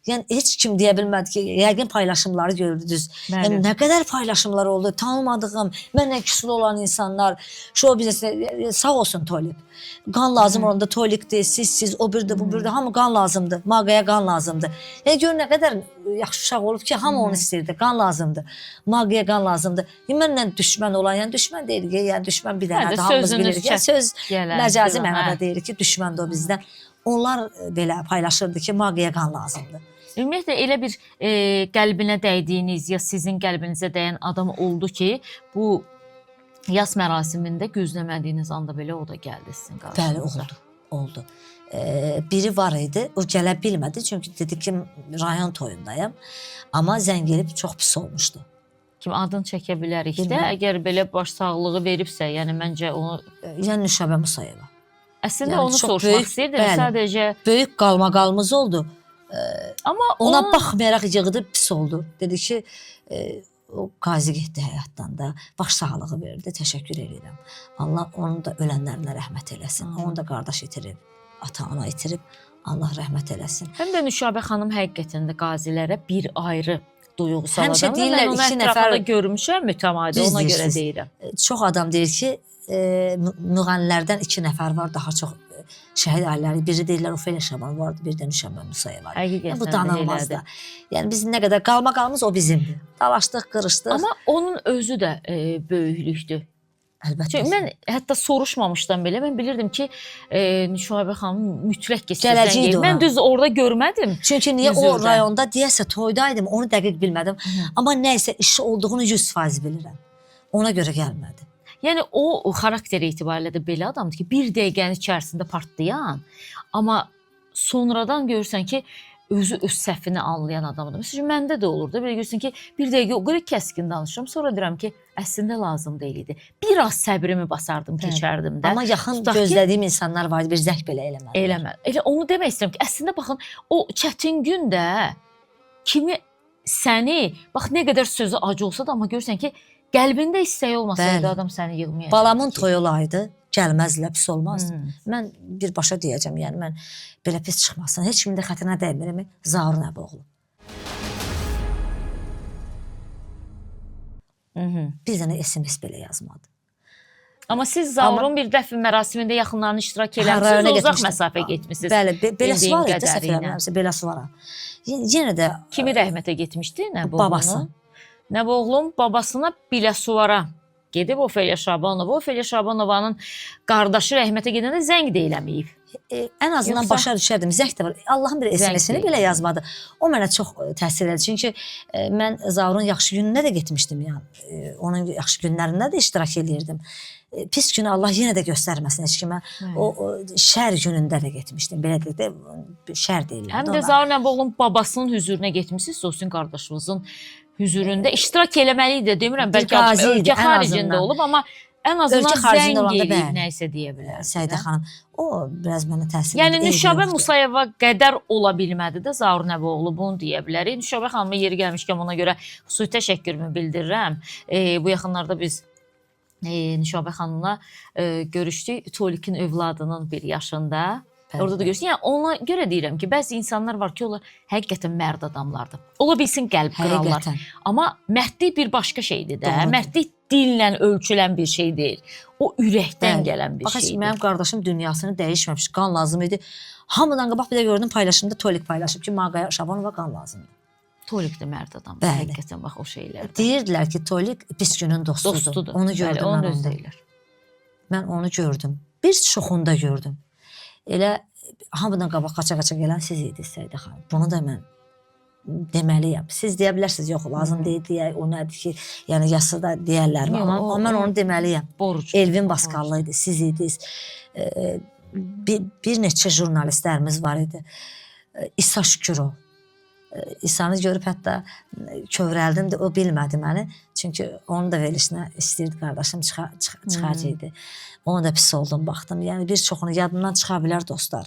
Speaker 1: Yəni heç kim deyə bilmədi ki, yəqin paylaşımları gördünüz. Yəni nə qədər paylaşımlar oldu, tanımadığım, mənlə küsülü olan insanlar, show biznesdə sağ olsun Tolik. Qan lazım olanda Tolikdir, siz, o birdir, bu birdir, hamı qan lazımdır, Maqaya qan lazımdır. Yəni gör nə qədər yaxşı uşaq olub ki, hamı onu istəyirdi, qan lazımdır, Maqaya qan lazımdır. Mənlə düşmən olan, yəni düşmən deyil ki, yəni düşmən bir dənədir, hamımız bilirik. Söz məcazi mənada deyir ki, düşməndir o bizdən. Onlar belə paylaşırdı ki, Maqaya qan lazımdır.
Speaker 2: Ümumiyyətlə elə bir qəlbinə dəydiyiniz ya sizin qəlbinizə dəyən adam oldu ki, bu yas mərasimində gözləmədiyiniz anda belə o da gəldi sizin qarşınıza.
Speaker 1: Bəli, oldu. Biri var idi, o gələ bilmədi çünki dedi ki, rayon toyundayım. Amma zəng gelib çox pis olmuşdu.
Speaker 2: Kimi adını çəkə bilərik də, əgər belə baş sağlığı veribsə, yəni məncə onu...
Speaker 1: Yəni Nüşabə Musayeva.
Speaker 2: Əslində onu soruşmaq istəyirdim, sadəcə...
Speaker 1: Böyük qalmaqalımız oldu.
Speaker 2: Amma
Speaker 1: ona baxmayaraq yığdı, pis oldu. Dedi ki, o qazi getdi həyatdan da, baş sağlığı verdi, təşəkkür edirəm. Allah onun da ölənlərinə rəhmət eləsin. Onu da qardaş itirib, ata-ana itirib, Allah rəhmət eləsin.
Speaker 2: Həm də Nüşabə xanım həqiqətən də qazilərə bir ayrı duyğu saladan.
Speaker 1: Həmişə deyirlər,
Speaker 2: mən onu ətrafında görmüşəm, mütəmadi, ona görə deyirəm.
Speaker 1: Çox adam deyir ki, müğənnilərdən 2 nəfər var, daha çox şəhid ailələri. Biri deyirlər Ofeliya Şaban vardı, bir də Nüşabə Musayeva var.
Speaker 2: Həqiqətən
Speaker 1: bu danılmaz da. Yəni biz nə qədər qalmaqalımız o bizimdir. Dalaşdıq, qırışdıq.
Speaker 2: Amma onun özü də böyüklükdür.
Speaker 1: Əlbəttə.
Speaker 2: Çünki mən hətta soruşmamışdan belə mən bilirdim ki, Nüşabə xanım mütləq gələcəkdir. Mən düz orada görmədim.
Speaker 1: Çünki niyə o rayonda deyəsə toydaydım, onu dəqiq bilmədim. Amma nə isə işi olduğunu 100% bilirəm. Ona görə gəlmədi.
Speaker 2: Yəni o xarakter etibarilə də belə adamdır ki, bir dəqiqənin içərisində partlayan, amma sonradan görürsən ki, özü öz səhvini anlayan adamdır. Məsələn, məndə də olur da, belə görürsən ki, bir dəqiqə o qədər kəskin danışıram, sonra deyirəm ki, əslində lazım deyildi. Biraz səbrimi basardım, keçərdim də.
Speaker 1: Amma yaxın gözlədiyim insanlar vardı, bir zəng belə eləmədi.
Speaker 2: Eləmədi. Elə onu demək istəyirəm ki, əslində baxın, o çətin gündə kimi səni, bax nə qədər sözü acı olsa da, amma görürsən ki, qəlbində istəyi olmasaydı adam səni yığmayacaq.
Speaker 1: Balamın toyu olaydı, gəlməzlə pis olmazdı. Mən birbaşa deyəcəm, yəni mən belə pis çıxmasın. Heç kimin də xətrinə dəymirəm, Zaur Nəboğlu. Bir dənə SMS belə yazmadı.
Speaker 2: Amma siz Zaurun bir dəfn mərasimində yaxınlarını iştirak eləmişsiniz, uzaq məsafə getmişsiniz.
Speaker 1: Bəli, beləsi var idi, səhv eləmirəmsə, beləsi var. Yenə də...
Speaker 2: Kimi rəhmətə getmişdi Nəboğlunu?
Speaker 1: Babası.
Speaker 2: Nəboğlum babasına Biləsuvara gedib Ofeliya Şabanova. Ofeliya Şabanovanın qardaşı rəhmətə gedəndə zəng də eləməyib.
Speaker 1: Ən azından
Speaker 2: Yoxsa-
Speaker 1: başa düşərdim. Zəng də var. Allahın bir SMS-ini
Speaker 2: deyil.
Speaker 1: belə yazmadı. O mənə çox təsir edir. Çünki mən Zaurun yaxşı gününə də getmişdim yəni. Onun yaxşı günlərində də iştirak edirdim. Pis günü Allah yenə də göstərməsin heç kimə. O şər günündə də getmişdim. Belə deyək də şər deyirlər.
Speaker 2: Həm də Zaur Nəboğlu'nun babasının hüzuruna getmişsiniz, Sosin qardaşınızın hüzurunda iştirak eləməli idi demirəm.
Speaker 1: Bir
Speaker 2: Bəlkə
Speaker 1: qazi idi,
Speaker 2: ölkə
Speaker 1: ən
Speaker 2: xaricində
Speaker 1: azından.
Speaker 2: olub, amma ən azından
Speaker 1: Ölkə xaricində
Speaker 2: zəng
Speaker 1: olanda
Speaker 2: eləyib
Speaker 1: bəli.
Speaker 2: nəyisə deyə bilər.
Speaker 1: Səidə xanım, o biraz mənə təsir
Speaker 2: Yəni
Speaker 1: edir.
Speaker 2: Nüşabə
Speaker 1: Evli yoxdur.
Speaker 2: Musayeva qədər ola bilmədi də Zaur Nəboğlu, bunu deyə bilərik. Nüşabə xanıma yeri gəlmişkən ona görə xüsusi təşəkkürümü bildirirəm. Bu yaxınlarda biz Nüşabə xanımla görüşdük. Tolikin övladının bir yaşında.
Speaker 1: Bəli.
Speaker 2: Orada da görüşdük. Yəni ona görə deyirəm ki, bəzi insanlar var ki, onlar həqiqətən mərd adamlardır. Ola bilsin qəlb qırarlar.
Speaker 1: Həqiqətən.
Speaker 2: Amma mərdlik bir başqa şeydir də.
Speaker 1: Doğrudur.
Speaker 2: Mərdlik dillə ölçülən bir şey deyil. O ürəkdən
Speaker 1: Bəli.
Speaker 2: gələn bir
Speaker 1: Bax,
Speaker 2: şeydir.
Speaker 1: mənim qardaşım dünyasını dəyişməmiş, qan lazım idi. Hamıdan qabaq bir də gördüm paylaşımda Tolik paylaşıb ki, Maqaya Şabanova qan lazımdır.
Speaker 2: Tolik də mərd adamdır.
Speaker 1: Bəli.
Speaker 2: Həqiqətən bax o şeylər.
Speaker 1: Deyirdilər ki, Tolik pis günün dostudur.
Speaker 2: Dostudur.
Speaker 1: Onu
Speaker 2: Bəli,
Speaker 1: gördüm
Speaker 2: onu
Speaker 1: mən
Speaker 2: da
Speaker 1: onda.
Speaker 2: deyirlər.
Speaker 1: Mən onu gördüm. Bir çoxunda gördüm. Elə hamıdan qabaq qaça-qaça gələn siz idiniz Səidə xanım. Bunu da mən deməliyəm. Siz deyə bilərsiniz, yox, lazım deyil deyək, o nədir ki, yəni yasada deyərlər.
Speaker 2: Yox,
Speaker 1: Amma mən onu deməliyəm.
Speaker 2: Borc.
Speaker 1: Elvin Baskallı idi, siz idiniz. Bir neçə jurnalistlərimiz var idi. İsa Şükürov. İsanı görüb hətta kövrəldim də o bilmədi məni. Çünki onun da verilişinə istəyirdi qardaşım çıxacaqdı. Ona da pis oldum, baxdım. Yəni bir çoxunu yadımdan çıxa bilər dostlar.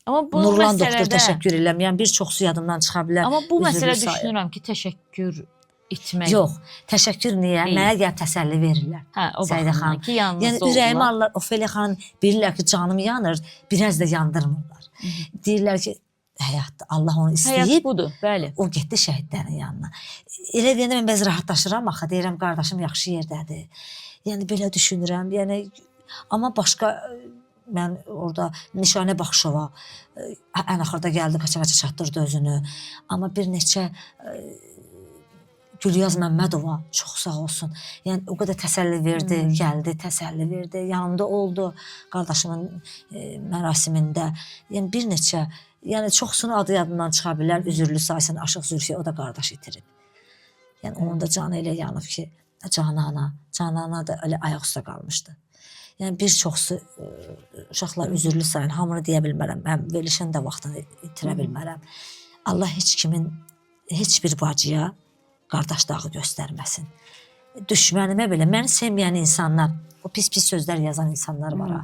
Speaker 2: Amma bu
Speaker 1: Nurlan doktor
Speaker 2: məsələdə
Speaker 1: təşəkkür edirəm. Yəni bir çoxsu yadımdan çıxa bilər.
Speaker 2: Amma bu
Speaker 1: üzrlü
Speaker 2: məsələ
Speaker 1: sayı.
Speaker 2: düşünürəm ki, təşəkkür etmək.
Speaker 1: Yox, təşəkkür niyə?
Speaker 2: Deyil.
Speaker 1: Mənə gəlib təsəlli verirlər.
Speaker 2: Hə, o
Speaker 1: Səidə
Speaker 2: baxımdan
Speaker 1: xanım.
Speaker 2: ki, yanınızda
Speaker 1: Yəni ürəyimi
Speaker 2: oldular.
Speaker 1: alırlar. Ofeliya xanım bilirlər ki, canım yanır, biraz da yandırmırlar. Deyirlər ki, həyatda Allah onu
Speaker 2: Həyat
Speaker 1: istəyib,
Speaker 2: budur, bəli.
Speaker 1: o getdi şəhidlərin yanına. Elə deyəndə mən bəzi rahatlaşıram, axı deyirəm qardaşım yaxşı yerdədir. Yəni belə düşünürəm. Yəni amma başqa mən orada Nişanə Baxışova ən axırda gəldi, qaça-qaça çatdırdı özünü. Amma bir neçə Gülyaz Məmmədova çox sağ olsun. Yəni o qədər təsəlli verdi, gəldi, təsəlli verdi, yanımda oldu qardaşımın mərasimində. Yəni bir neçə, yəni çoxsunu adı yadından çıxa bilər. Üzürlü saysın, Aşıq Zülfiyə o da qardaş itirib. Yəni onun da canı elə yanıb ki, Canana da elə ayaq üstə qalmışdı. Yəni bir çoxsu uşaqlar üzürlü sayın, hamını deyə bilmərəm. Mən verilişin də vaxtını itirə bilmərəm. Allah heç kimin, heç bir bacıya qardaşlığı göstərməsin. Düşmənimə belə, məni sevməyən insanlar, o pis-pis sözlər yazan insanlar var ha.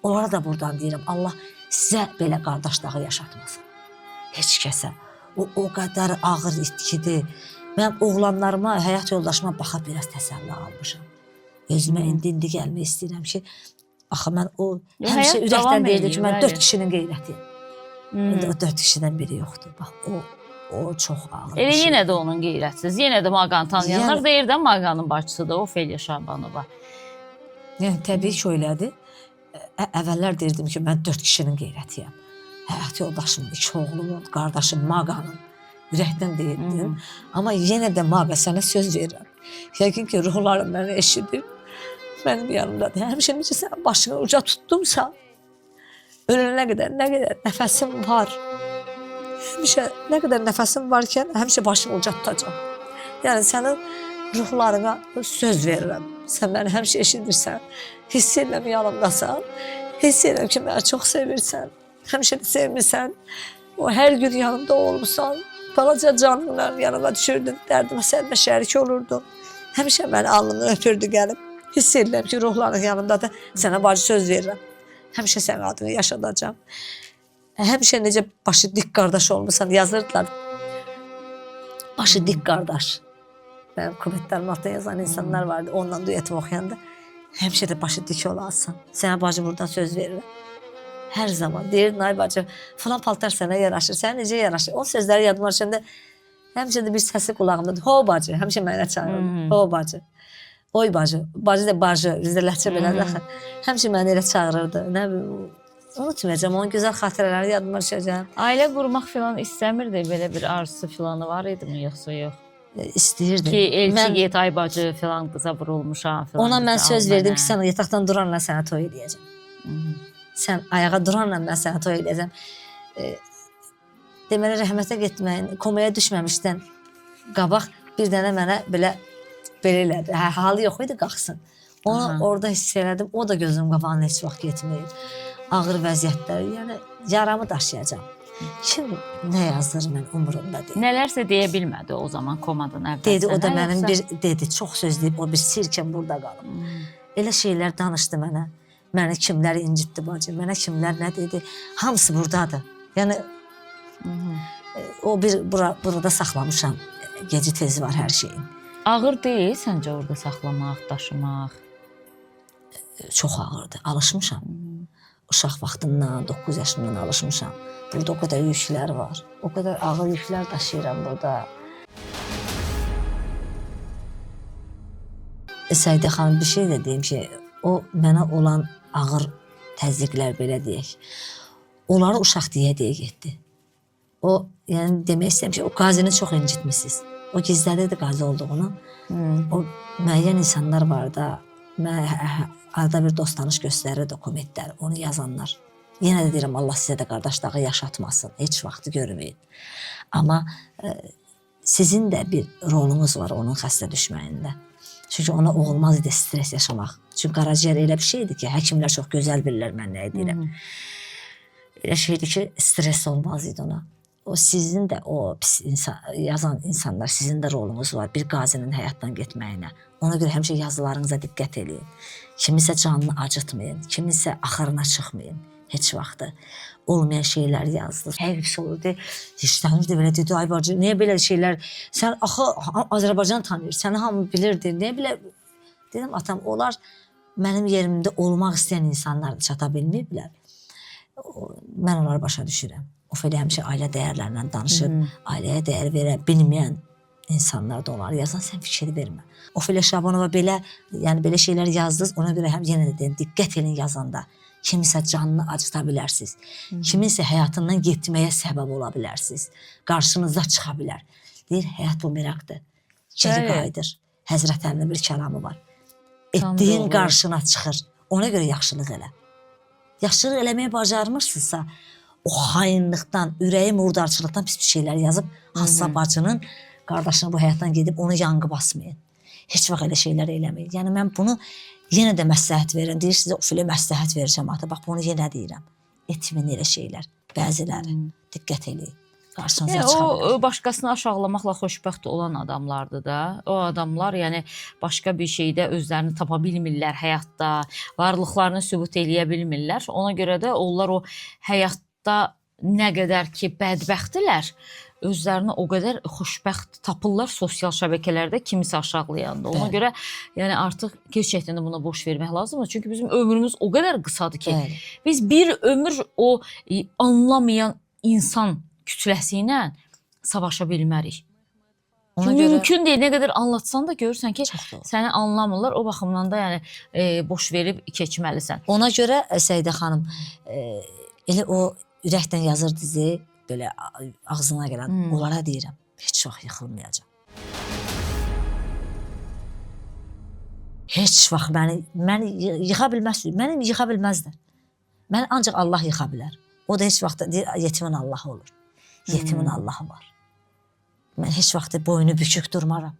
Speaker 1: Onlara da buradan deyirəm, Allah sizə belə qardaşlığı yaşatmasın. Heç kəsə. O qədər ağır itkidir. Mən oğlanlarıma, həyat yoldaşıma baxıb biraz təsəlli almışam. Özümə indi gəlmək istəyirəm ki, axı mən o həmişə ürəkdən deyirdi ki, mən 4 kişinin qeyrətiyim. İndi o 4 kişidən biri yoxdur. Bax, o çox ağır bir
Speaker 2: Elə
Speaker 1: şey.
Speaker 2: yenə də onun qeyrətsiz. Yenə də Maqanı tanıyanlar
Speaker 1: Yəni-
Speaker 2: deyir də Maqanın bacısıdır, Ofeliya Şabanova.
Speaker 1: Yəni təbii ki, öylədir. Əvvəllər deyirdim ki, mən 4 kişinin qeyrətiyəm. Həyat yoldaşımın, 2 oğlumun, qardaşım Maqanın. Ürəkdən deyirdim. Amma yenə də Maqa sənə söz verirəm. Yəqin ki, ruhlarım məni eşidir. Mənim yanımdadır. Həmişə necə sən başını uca tutdumsa, ölənə qədər, nə qədər nəfəsim var. Həmişə nə qədər nəfəsim varkən, həmişə başını uca tutacam. Yəni sənin ruhlarına söz verirəm. Sən məni həmişə eşidirsən. Hiss edirəm yanımdasan. Hiss edirəm ki, məni çox sevirsən. Həmişə də sevmirsən. O hər gün yanımda olmuşsan. Balaca canımla yanıma düşürdün. Dərdimə sənimlə şərik olurdun. Həmişə məni alnımdan öpürdü gəlib. Hiss edirəm ki, ruhların yanındadır. Sənə bacı söz verirəm. Həmişə sənin adını yaşadacam. Həmişə necə başı dik qardaş olmuşsan yazırdılar. Başı dik qardaş. Mənim kommentlərim altına yazan insanlar vardı. Ondan duetim oxuyanda. Həmişə də başı dik olasın. Sənə bacı buradan söz verirəm. Hər zaman deyir, Nay bacı, falan paltar sənə yaraşır. Sənə necə yaraşır? O sözləri yadıma düşəndə həmişə də bir səsi qulağımdadır. Ho bacı, həmişə mənə çağırırdı. Ho bacı. Oy bacı. Bacı da bacı. Bizdə ləhcə belədir axı. Həmişə məni elə çağırırdı. Nə bilim, unutmayacağam. Onun gözəl xatirələri yadıma düşəcəm.
Speaker 2: Ailə qurmaq filan istəmirdi, belə bir arzusu filanı var idi mi, yoxsa yox?
Speaker 1: istəyirdi.
Speaker 2: Ki, elçi
Speaker 1: Mən
Speaker 2: get, ay bacı filan qıza vurulmuşam filan.
Speaker 1: ona mən
Speaker 2: qıza,
Speaker 1: söz
Speaker 2: al
Speaker 1: verdim
Speaker 2: mənə.
Speaker 1: ki, sən yataqdan duranla sənə toy edəcəm. Sən ayağa duranla mən sənə toy edəcəm. Deməli, rəhmətə getməyin, komaya düşməmişdən qabaq bir dənə mənə belə elədi. Halı yox idi, qalxsın. Onu orada hiss elədim, o da gözüm qabağına heç vaxt getməyir. Ağır vəziyyətlər, yəni yaramı daşıyacam. Kim nə yazdır mən umurumda deyil.
Speaker 2: Nələrsə deyə bilmədi o zaman komadan əvvəl.
Speaker 1: Dedi, o da
Speaker 2: sənə,
Speaker 1: mənim
Speaker 2: yoxsa-
Speaker 1: dedi, çox söz deyib, o bir sirkəm burada qalıb. Elə şeylər danışdı mənə. Məni kimlər incitdi bacı, mənə kimlər nə dedi, hamısı buradadır. Yəni o bir burada saxlamışam. Gecə tezi var hər şeyin.
Speaker 2: Ağır deyil səncə orada saxlamaq, daşımaq?
Speaker 1: Çox ağırdır, alışmışam. Uşaq vaxtından, 9 yaşımdan alışmışam. Burada o qədər yüklər var. O qədər ağır yüklər daşıyıram burada. Səidə xanım bir şey də deyim ki, o mənə olan ağır təzyiqlər belə deyək. Onları uşaq deyə getdi. O, yəni demək istəyirəm ki, o qazini çox incitmişsiniz. O gizlədirdi qazi olduğunu. O müəyyən insanlar var da, arada bir dost tanış göstərir dokumentlər, onu yazanlar. Yenə də deyirəm, Allah sizə də qardaşlığı yaşatmasın, heç vaxtı görməyin. Amma sizin də bir rolunuz var onun xəstə düşməyində. Çünki ona olmaz idi stres yaşamaq. Çünki qaraciyər elə bir şeydir ki, həkimlər çox gözəl bilirlər mən nə deyirəm. Elə şeydir ki, stres olmaz idi ona. O sizin də o pis yazan insanlar, sizin də rolunuz var bir qazinin həyatdan getməyinə. Ona görə həmişə yazılarınıza diqqət edin. Kimisə canını acıtmayın, kimisə axırına çıxmayın. Heç vaxtı olmayan şeylər yazdı. Hər bir şey olurdu. Hirslənirdi belə dedi, ay bacı, niyə belə şeylər? Sən axı Azərbaycan tanıyır, səni hamı bilirdi. Niyə belə? Dedim, atam, onlar mənim yerimdə olmaq istəyən insanlardır, çata bilməyiblər. Mən onları başa düşürəm. Ofelia həmişə ailə dəyərlərindən danışıb, ailəyə dəyər verə bilməyən insanlar da onları yazan, sən fikir vermə. Ofelia Şabanova belə şeylər yazdınız, ona görə həm yenə də deyim, diqqət edin yazanda. Kimisə canını acıta bilərsiniz, kiminsə həyatından getməyə səbəb ola bilərsiniz, qarşınıza çıxa bilər. Deyir, həyat bu miraqdır, geri qayıdır. Həzrət Əlinin bir kəlamı var. Etdiyin qarşına çıxır, ona görə yaxşılıq elə. Yaxşılıq eləməyə bacarmırsınızsa, o xainlikdən, ürəyi murdarçılıqdan pis bir şeylər yazıb, hansısa bacının qardaşına bu həyatdan gedib onu yanğı basmayın. Heç vaxt elə şeylər eləməyin. Yəni mən bunu yenə də məsləhət verirəm. Deyir, sizə Ofelia məsləhət verəcəm ata. Bax, bunu yenə deyirəm. Etməyin elə şeylər. Bəziləri diqqət eləyin. Qarşınıza çıxa bilər.
Speaker 2: O başqasını aşağılamaqla xoşbəxt olan adamlardır da. O adamlar yəni başqa bir şeydə özlərini tapa bilmirlər həyatda, varlıqlarını sübut eləyə bilmirlər. Ona görə də onlar o həyatda nə qədər ki bədbəxtdirlər, özlərini o qədər xoşbəxt tapırlar sosial şəbəkələrdə kimisə aşağılayanda. Ona görə yəni artıq gerçəkdən də buna boş vermək lazımdır. Çünki bizim ömrümüz o qədər qısadır ki, biz bir ömür o anlamayan insan kütləsi ilə savaşa bilmərik. Mümkün deyil, nə qədər anlatsan da görürsən ki, səni anlamırlar. O baxımdan da yəni boş verib keçməlisən.
Speaker 1: Ona görə Səidə xanım elə o ürəkdən yazır dizi, belə ağzına gələn, onlara deyirəm, heç vaxt yıxılmayacaq. Heç vaxt məni yıxa bilməzlər. Məni ancaq Allah yıxa bilər. O da heç vaxt deyir, yetimin Allahı olur. Yetimin Allahı var. Mən heç vaxt boynu bükük durmaram.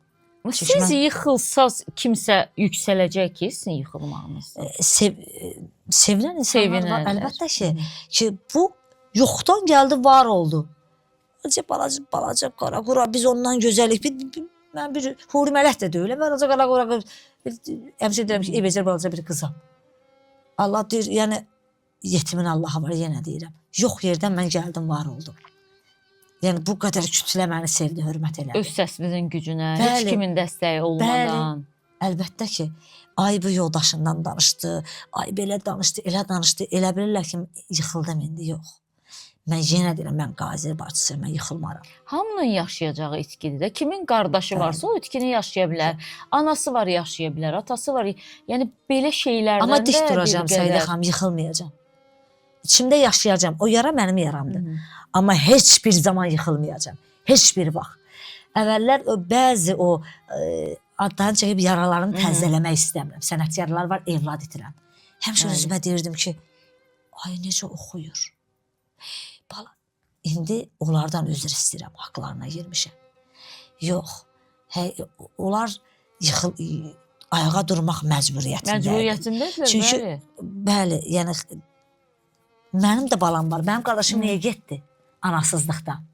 Speaker 2: Siz yıxılsaz kimsə yüksələcək ki, sizin yıxılmağınız?
Speaker 1: Sevilən insanlar var, əlbəttə ki, bu yoxdan gəldi, var oldu. Balaca qara qura, biz ondan gözəlik, mən bir huri mələk də deyiləm, balaca qara qura, həmişə deyirəm ki, ebəcər balaca bir qızam. Allah deyir, yəni yetimin Allahı var, yenə deyirəm. Yox yerdən mən gəldim, var oldum. Yəni bu qədər kütlə məni sevdi, hörmət elədi.
Speaker 2: Öz səsimizin gücünə, heç kimin dəstəyi olmadan.
Speaker 1: Əlbəttə ki, ay bu yoldaşından danışdı, ay belə danışdı, elə bilirlər ki, yıxıldım indi, yox. Mən yenə deyirəm, mən qazi bacısıyım, mən yıxılmaram.
Speaker 2: Hamının yaşayacağı itkidir də. Kimin qardaşı varsa o itkini yaşaya bilər. Anası var, yaşaya bilər, atası var. Yəni belə şeylərdən də
Speaker 1: amma dik duracam, Səidə xanım, yıxılmayacam. İçimdə yaşayacam, o yara mənim yaramdır. Amma heç bir zaman yıxılmayacam, heç bir vaxt. Əvvəllər bəzi o adlarını çəkib yaralarını təzələmək istəmirəm. Sənətkarlar var, evlad itirən. Həmişə özümə deyirdim ki, ay necə oxuyur. Bala, indi onlardan üzr istəyirəm, haqlarına girmişəm. Yox, onlar ayağa durmaq məcburiyyətindədir.
Speaker 2: Məcburiyyətindədirlər,
Speaker 1: Çünki, bəli, yəni mənim də balam var. Mənim qardaşım niyə getdi anasızlıqdan?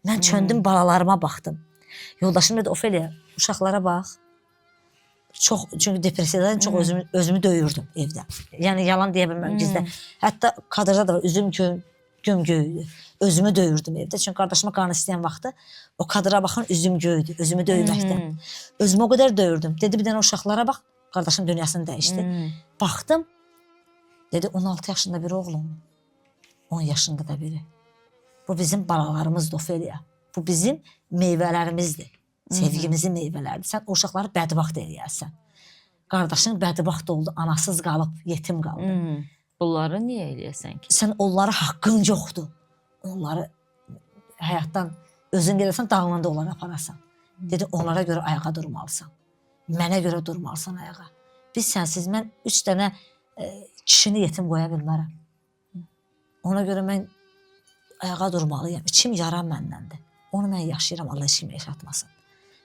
Speaker 1: Mən çöndüm, balalarıma baxdım. Yoldaşım dedi, Ofeliya, uşaqlara bax. Çox, çünki depressiyadan çox özümü döyürdüm evdə. Yəni yalan deyə bilməm gizdə. Hətta kadrda da var, üzüm gömgöydü. Özümü döyürdüm evdə. Çünki qardaşıma qan istəyən vaxtı o kadra baxan üzüm göydü, özümü döyməkdən. Özümü o qədər döyürdüm. Dedi, bir dənə uşaqlara bax, qardaşım dünyasını dəyişdi. Baxdım, dedi, 16 yaşında bir oğlum, 10 yaşında da biri. Bu bizim balalarımızdır, Ofeliya. Bu bizim meyvələrimizdir. Sevgimizin meyvələridir. Sən o uşaqları bədbaxt eləyərsən. Qardaşın bədbaxt oldu, anasız qalıb, yetim qaldı.
Speaker 2: Bunları niyə eləyəsən ki?
Speaker 1: Sən onlara haqqın yoxdur. Onları həyatdan özün gəlirsən, dağılanda onları aparasan. Dedi, onlara görə ayağa durmalısan. Mənə görə durmalısan ayağa. Biz sənsiz, mən 3 dənə kişini yetim qoya bilmərəm. Ona görə mən ayağa durmalıyam. İçim yaran məndəndir. Onu mən yaşayıram, Allah heç kimi yaşatmasın.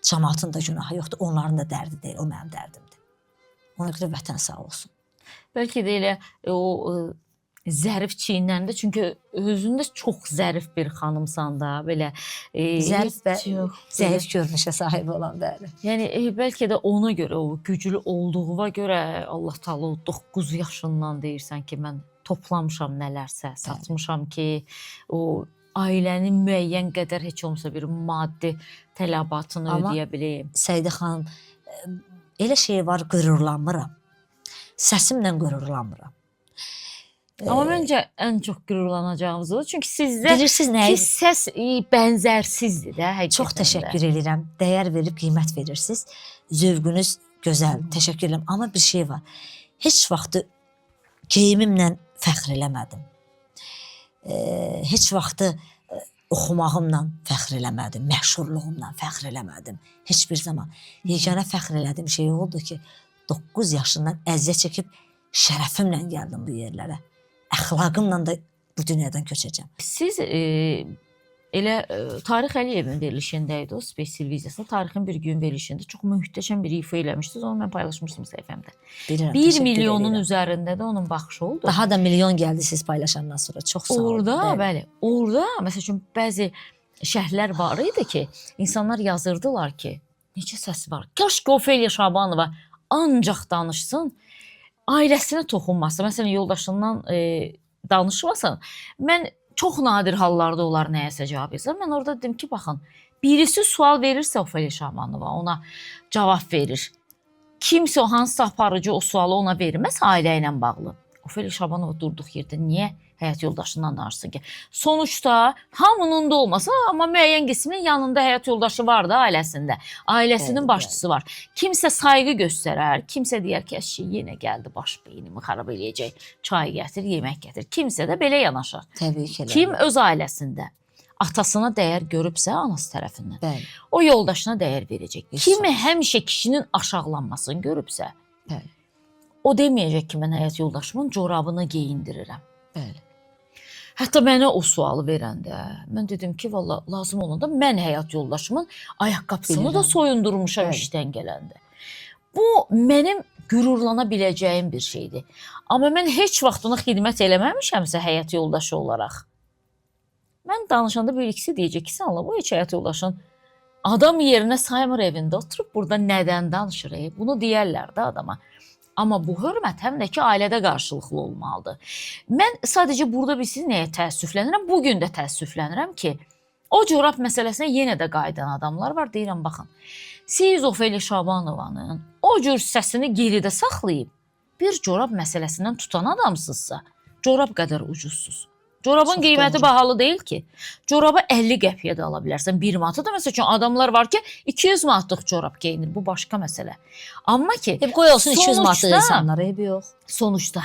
Speaker 1: Cəmaatın da günahı yoxdur, onların da dərdi deyil, o mənim dərdimdir. Ona görə vətən sağ olsun.
Speaker 2: Bəlkə də elə o zərif çiyinlərində, çünki özündə çox zərif bir xanımsan da, belə
Speaker 1: zərif və zəif görünüşə sahib olan, bəli.
Speaker 2: Yəni bəlkə də ona görə, o güclü olduğuna görə Allah Taala o 9 yaşından deyirsən ki, mən toplamışam nələrsə, satmışam ki, o ailənin müəyyən qədər heç olmasa bir maddi tələbatını ödəyə biləyim.
Speaker 1: Səidə xanım, elə şey var, qürurlanmıram. Səsimlə qürurlanmıram.
Speaker 2: Amma məncə ən çox qürurlanacağımız odur. Çünki sizdə
Speaker 1: ki,
Speaker 2: səs bənzərsizdir də.
Speaker 1: Çox təşəkkür edirəm. Dəyər verib qiymət verirsiniz. Zövqünüz gözəl. Təşəkkür edirəm. Amma bir şey var. Heç vaxtı geyimimlə fəxr eləmədim. Heç vaxtı oxumağımla fəxr eləmədim. Məşhurluğumla fəxr eləmədim. Heç bir zaman. Yeganə fəxr elədiyim şey oldu ki, 9 yaşından əziyyət çəkib şərəfimlə gəldim bu yerlərə. Əxlaqımla da bu dünyadan köçəcəm.
Speaker 2: Siz elə Tarix Əliyevin verilişində idi o Space televiziyasında. Tarixin bir gün verilişində çox möhtəşəm bir ifa eləmişdiniz. Onu mən paylaşmışdım səhifəmdə. 1 milyonun üzərində də onun baxışı oldu.
Speaker 1: Daha da milyon gəldi siz paylaşandan sonra. Çox sağ olun.
Speaker 2: Orada, bəli, orada məsəl üçün bəzi şərhlər var idi ki, insanlar yazırdılar ki, necə səsi var. Kaş ki Ofeliya Şabanova ancaq danışsın, ailəsinə toxunmasın. Məsələn, yoldaşından danışmasın. Mən çox nadir hallarda onlar nəyəsə cavab yazır. Mən orada dedim ki, baxın, birisi sual verirsə Ofeliya Şabanova ona cavab verir. Kimsə o hansısa aparıcı o sualı ona verməz ailə ilə bağlı. Ofeliya Şabanova durduq yerdə niyə həyat yoldaşından danışsın ki? Sonuçta hamının da olmasa, amma müəyyən qismin yanında həyat yoldaşı var da ailəsində. Ailəsinin başçısı var. Kimsə sayğı göstərər, kimsə deyər ki, əşi yenə gəldi baş beynimi xarab eləyəcək. Çay gətir, yemək gətir. Kimsə də belə yanaşar.
Speaker 1: Təbii ki.
Speaker 2: Kim öz ailəsində atasına dəyər görübsə anası tərəfindən,
Speaker 1: bəli,
Speaker 2: o yoldaşına dəyər verəcək. Kimi həmişə kişinin aşağılanmasını görübsə,
Speaker 1: bəli,
Speaker 2: o deməyəcək ki, mən həyat yoldaşımın corabını geyindirirəm.
Speaker 1: Bəli.
Speaker 2: Hətta mənə o sualı verəndə, mən dedim ki, valla lazım olanda mən həyat yoldaşımın ayaqqabısını da soyundurmuşam işdən gələndə. Bu, mənim qürurlana biləcəyim bir şeydir. Amma mən heç vaxt ona xidmət eləməmişəmsə həyat yoldaşı olaraq. Mən danışanda bir ikisi deyəcək ki, sən Allah, bu heç həyat yoldaşın adam yerinə saymır evində oturub burada nədən danışır? Bunu deyərlər də adama. Amma bu hörmət həm də ki, ailədə qarşılıqlı olmalıdır. Mən sadəcə burada siz nəyə təəssüflənirəm? Bugün də təəssüflənirəm ki, o corab məsələsinə yenə də qayıdan adamlar var. Deyirəm, baxın, siz Ofeliya Şabanovanın o cür səsini geridə saxlayıb, bir corab məsələsindən tutan adamsızsa, corab qədər ucuzsuz. Corabın qiyməti bahalı deyil ki. Corabı 50 qəpiyə də ala bilərsən. 1 manata da məsəl üçün adamlar var ki 200 manatlıq corab geyinir. Bu başqa məsələ. Amma ki
Speaker 1: qoy olsun 200 manatlıq insanlar, eybi yox.
Speaker 2: Sonuçta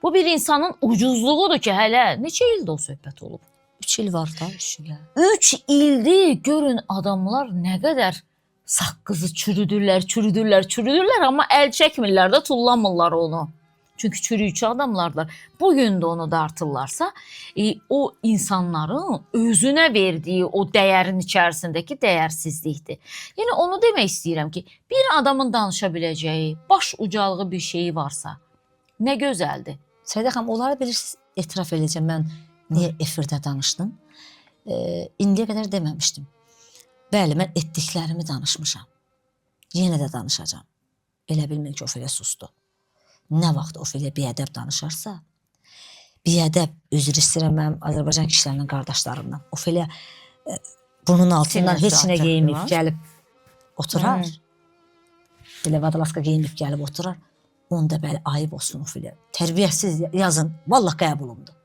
Speaker 2: bu bir insanın ucuzluğudur ki, hələ neçə ildə o söhbət olub.
Speaker 1: 3 il var da, 3 il.
Speaker 2: 3 ildir görün adamlar nə qədər saqqızı çürüdürlər, amma əl çəkmirlər də, tullamırlar onu. Çünki çürüyücü adamlardır. Bugün də onu dartırlarsa, o insanların özünə verdiyi o dəyərin içərisindəki dəyərsizlikdir. Yəni onu demək istəyirəm ki, bir adamın danışa biləcəyi, baş ucalığı bir şeyi varsa, nə gözəldir.
Speaker 1: Səidə xanım, onları bilirsiniz, etiraf edəcəm, mən niyə efirdə danışdım? İndiyə qədər deməmişdim. Bəli, mən etdiklərimi danışmışam. Yenə də danışacağam. Elə bilmək ki, Ofelia sustu. Nə vaxt Ofelia biədəb danışarsa, biədəb, üzr istəyirəm mənim Azərbaycan kişilərinin qardaşlarımdan. Ofelia bunun altından heç nə geyinməyib gəlib oturar. Belə vadalaska geyinməyib gəlib oturar. Onda bəli, ayıb olsun Ofelia. Tərbiyəsiz yazın, vallah qəbulumdur.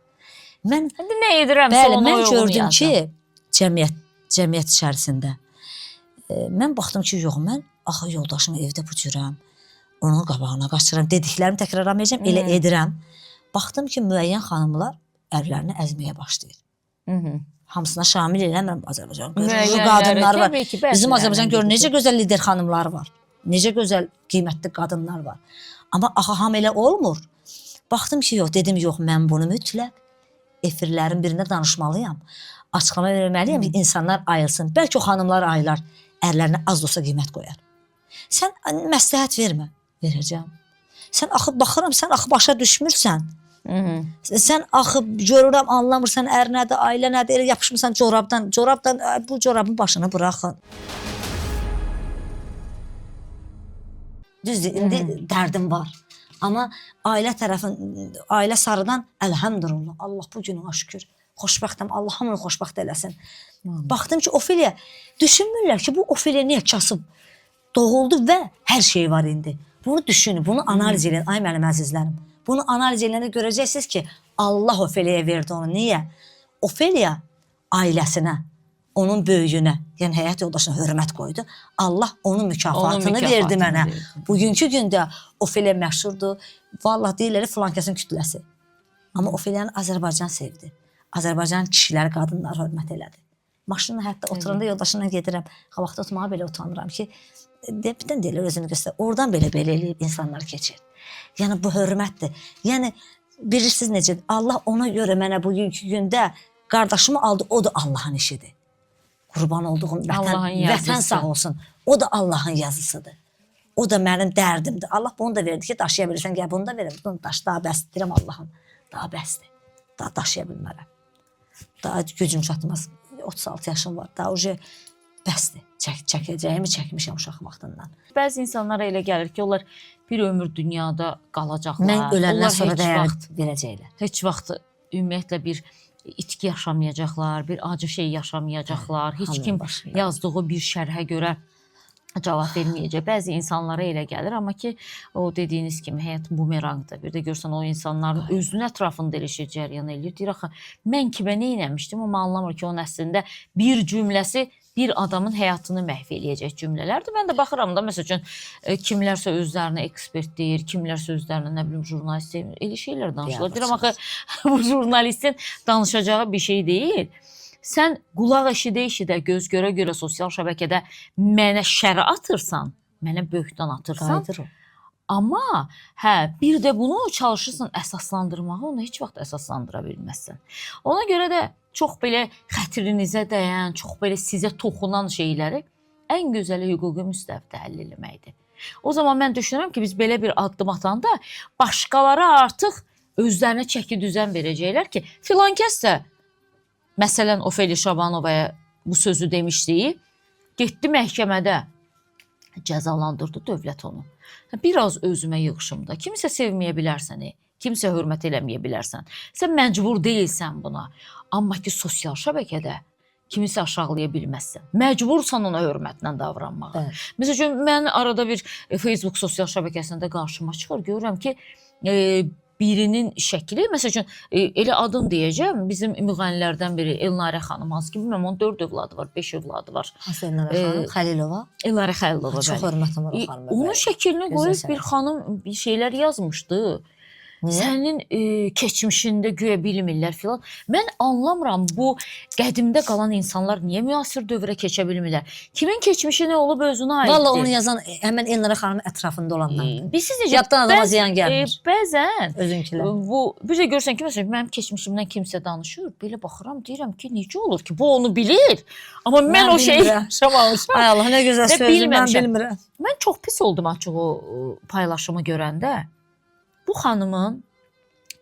Speaker 1: Mən
Speaker 2: nə edirəmsə
Speaker 1: bəli,
Speaker 2: onu
Speaker 1: mən gördüm
Speaker 2: yazın.
Speaker 1: ki, cəmiyyət içərisində mən baxdım ki, yox, mən axı yoldaşımı evdə bu cürəm, onun qabağına qaçıram, dediklərimi təkrarlamayacağam, elə edirəm. Baxdım ki, müəyyən xanımlar ərlərini əzməyə başlayır. Hamısına şamil eləmirəm Azərbaycan. Qadınlar var. Bizim Azərbaycan gör necə gözəl lider xanımlar var. Necə gözəl, qiymətli qadınlar var. Amma axı ham elə olmur. Baxdım ki, yox, dedim, yox, mən bunu mütləq efirlərin birində danışmalıyam. Açıqlama verməliyəm ki, insanlar ayılsın. Bəlkə o xanımlar ayılar, ərlərinə az da olsa qiymət qoyar. Sən məsləhət vermə. Verəcəm. Sən axı baxıram, sən axı başa düşmürsən. Sən axı görürəm, anlamırsan, ər nədir, ailə nədir, elə yapışmırsan corabdan, bu corabın başını buraxın. Düzdür, indi dərdim var. Amma ailə sarıdan əlhəmdülillah, Allah bu gününə şükür, xoşbəxtəm, Allah hamını xoşbəxt eləsin. Baxdım ki, Ofelia, düşünmürlər ki, bu Ofelia niyə kasıb doğuldu və hər şey var indi. Bunu düşünün, bunu analiz edin, ay mənim əzizlərim. Bunu analiz edəndə görəcəksiniz ki, Allah Ofelia'ya verdi onu. Niyə? Ofelia ailəsinə, onun böyüyünə, yəni həyat yoldaşına hörmət qoydu. Allah onun mükafatını verdi mənə. Bugünkü gündə Ofelia məşhurdur. Vallahi deyirlər filankəsin kütləsi. Amma Ofelia'nı Azərbaycan sevdi. Azərbaycan kişilər, qadınlar hörmət elədi. Maşınla hətta oturanda yoldaşımla gedirəm. Vaxtda oturmağa belə utanıram ki, birdən deyirlər özünü göstər. Oradan belə eləyib insanlar keçir. Yəni bu hörmətdir. Yəni bilirsiniz necə? Allah ona görə mənə bugünkü gündə qardaşımı aldı, o da Allahın işidir. Qurban olduğum vətən sağ olsun. O da Allahın yazısıdır. O da mənim dərdimdir. Allah bunu da verdi ki, daşıya bilirsən, gəl bunu da verim. Bunu daş, daha bəsdir, deyirəm Allahım. Daha bəsdir. Daha daşıya bilmərəm. Daha gücüm çatmaz. 36 yaşım var. Daha uca bəsdir. Çəkəcəyimi çəkmişəm uşaq vaxtından.
Speaker 2: Bəzi insanlara elə gəlir ki, onlar bir ömür dünyada qalacaqlar.
Speaker 1: Mən öləndən sonra dəyər verəcəklər.
Speaker 2: Heç vaxt ümumiyyətlə bir itki yaşamayacaqlar, bir acı şey yaşamayacaqlar. Heç kim yazdığı bir şərhə görə cavab verməyəcək. Bəzi insanlara elə gəlir, amma ki, o dediyiniz kimi həyat bumerangdır. Bir də görsən o insanların özünün ətrafında elə şey cəryan eləyir. Deyir, axı, mən kimə nə eləmişdim, amma anlamır ki, onun əslində bir cümləsi bir adamın həyatını məhv eləyəcək cümlələrdir. Mən də baxıram da, məsəl üçün, kimlərsə özlərini ekspert deyir, kimlərsə özlərini, nə bilim, jurnalist deyir, elə şeylər danışırlar. Deyirəm, axı, bu jurnalistin danışacağı bir şey deyil. Sən qulaq eşidə-eşidə, göz görə-görə sosial şəbəkədə mənə şəri atırsan, mənə böhtan atırsan.
Speaker 1: Qaydır o.
Speaker 2: Amma bir də bunu çalışırsan əsaslandırmağı, onu heç vaxt əsaslandıra bilməzsən. Ona görə də çox belə xətrinizə dəyən, çox belə sizə toxunan şeyləri ən gözəli hüquqi müstəvidə həll eləməkdir. O zaman mən düşünürəm ki, biz belə bir addım atanda başqaları artıq özlərinə çəki düzən verəcəklər ki, filan kəs də, məsələn, Ofelia Şabanovaya bu sözü demişdi, getdi məhkəmədə, cəzalandırdı dövlət onu. Biraz özümə yığışımda. Kimsə sevməyə bilərsən, kimsə hörmət eləməyə bilərsən. Sən məcbur deyilsən buna. Amma ki, sosial şəbəkədə kimisə aşağılaya bilməzsən. Məcbursan ona hörmətlə davranmağa. Məsəl üçün, mən arada bir Facebook sosial şəbəkəsində qarşıma çıxır, görürəm ki, birinin şəkli, məsəl üçün, elə adın deyəcəm, bizim müğənnilərdən biri Elnarə xanım, hansı ki, bilməm, onun 4 övladı var, 5 övladı var.
Speaker 1: Hansı Elnarə xanım? Xəlilova? Elnarə
Speaker 2: Xəlilova,
Speaker 1: çox hörmətim var o xanımə.
Speaker 2: Onun şəklini qoyub bir xanım bir şeylər yazmışdı.
Speaker 1: Niyə?
Speaker 2: Sənin keçmişində güya bilmirlər filan. Mən anlamıram bu qədimdə qalan insanlar niyə müasir dövrə keçə bilmirlər? Kimin keçmişi nə olub özünə aiddir.
Speaker 1: Valla onu yazan həmən Elnara xanımın ətrafında olanlar.
Speaker 2: Bilirsiniz necə?
Speaker 1: Yaddan adama ziyan gəlmir.
Speaker 2: Bəzən
Speaker 1: Özünkilər.
Speaker 2: bu bir də görsən ki, məsələn, mənim keçmişimdən kimsə danışır, belə baxıram, deyirəm ki, necə olur ki, bu onu bilir. Amma mən o şeyi yaşamamışam.
Speaker 1: Ay Allah, nə gözəl sözdür, mən bilmirəm.
Speaker 2: Mən çox pis oldum açıq o paylaşımı görəndə. Bu xanımın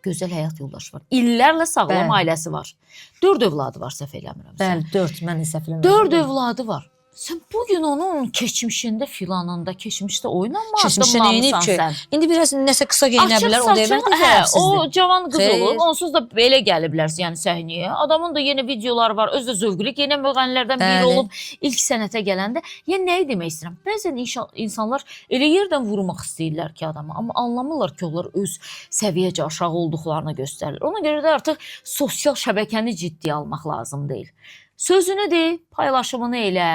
Speaker 2: gözəl həyat yoldaşı var. İllərlə sağlam ailəsi var. 4 övladı var, səhv eləmirəmsə.
Speaker 1: Bəli, 4, mən isə filmdə.
Speaker 2: 4 övladı var. Sən bugün onun keçmişində filanında, keçmişdə oynanma addımlamısan sən.
Speaker 1: İndi biraz nəsə qısa geyinə bilər, o demək
Speaker 2: deyil. O cavan qız olub, onsuz da belə gəliblər yəni səhnəyə. Adamın da yeni videoları var, özü də zövqlü yeni müğənnilərdən biri olub ilk sənətə gələndə. Yəni nəyi demək istəyirəm? Bəzən insanlar elə yerdən vurmaq istəyirlər ki adamı, amma anlamırlar ki, onlar öz səviyyəcə aşağı olduqlarını göstərir. Ona görə də artıq sosial şəbəkəni ciddiyə almaq lazım deyil. Sözünü de, paylaşımını elə.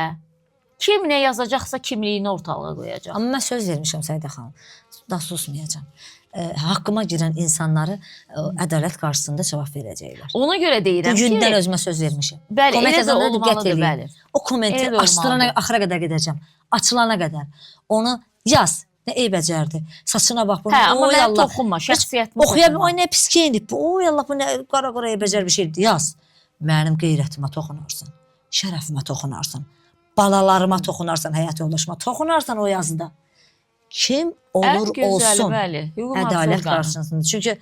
Speaker 2: Kim nə yazacaqsa kimliyini ortalığa qoyacaq.
Speaker 1: Amma mən söz vermişəm Səidə xanım. Daha susmayacağam. Haqqıma girən insanları ədalət qarşısında cavab verəcəklər.
Speaker 2: Ona görə deyirəm ki...
Speaker 1: Bugündən özümə söz vermişəm.
Speaker 2: Bəli, elə də olmalıdır, bəli.
Speaker 1: O kommenti açdırana, axıra qədər gedəcəm. Açılana qədər. Onu yaz. Nə eybəcərdi. Saçına bax.
Speaker 2: Amma mən toxunma, şəxsiyyətimi
Speaker 1: toxunma. Oy, nə pis geyinib bu. Oy, Allah, bu nə qara-qara eybəcər bir şeydir. Yaz. Mənim qeyrətimə toxunarsan. Şərəfimə toxunarsan. Balalarıma toxunarsan, həyat yoldaşıma toxunarsan o yazıda. Kim olur olsun ədalət qarşısında. Çünki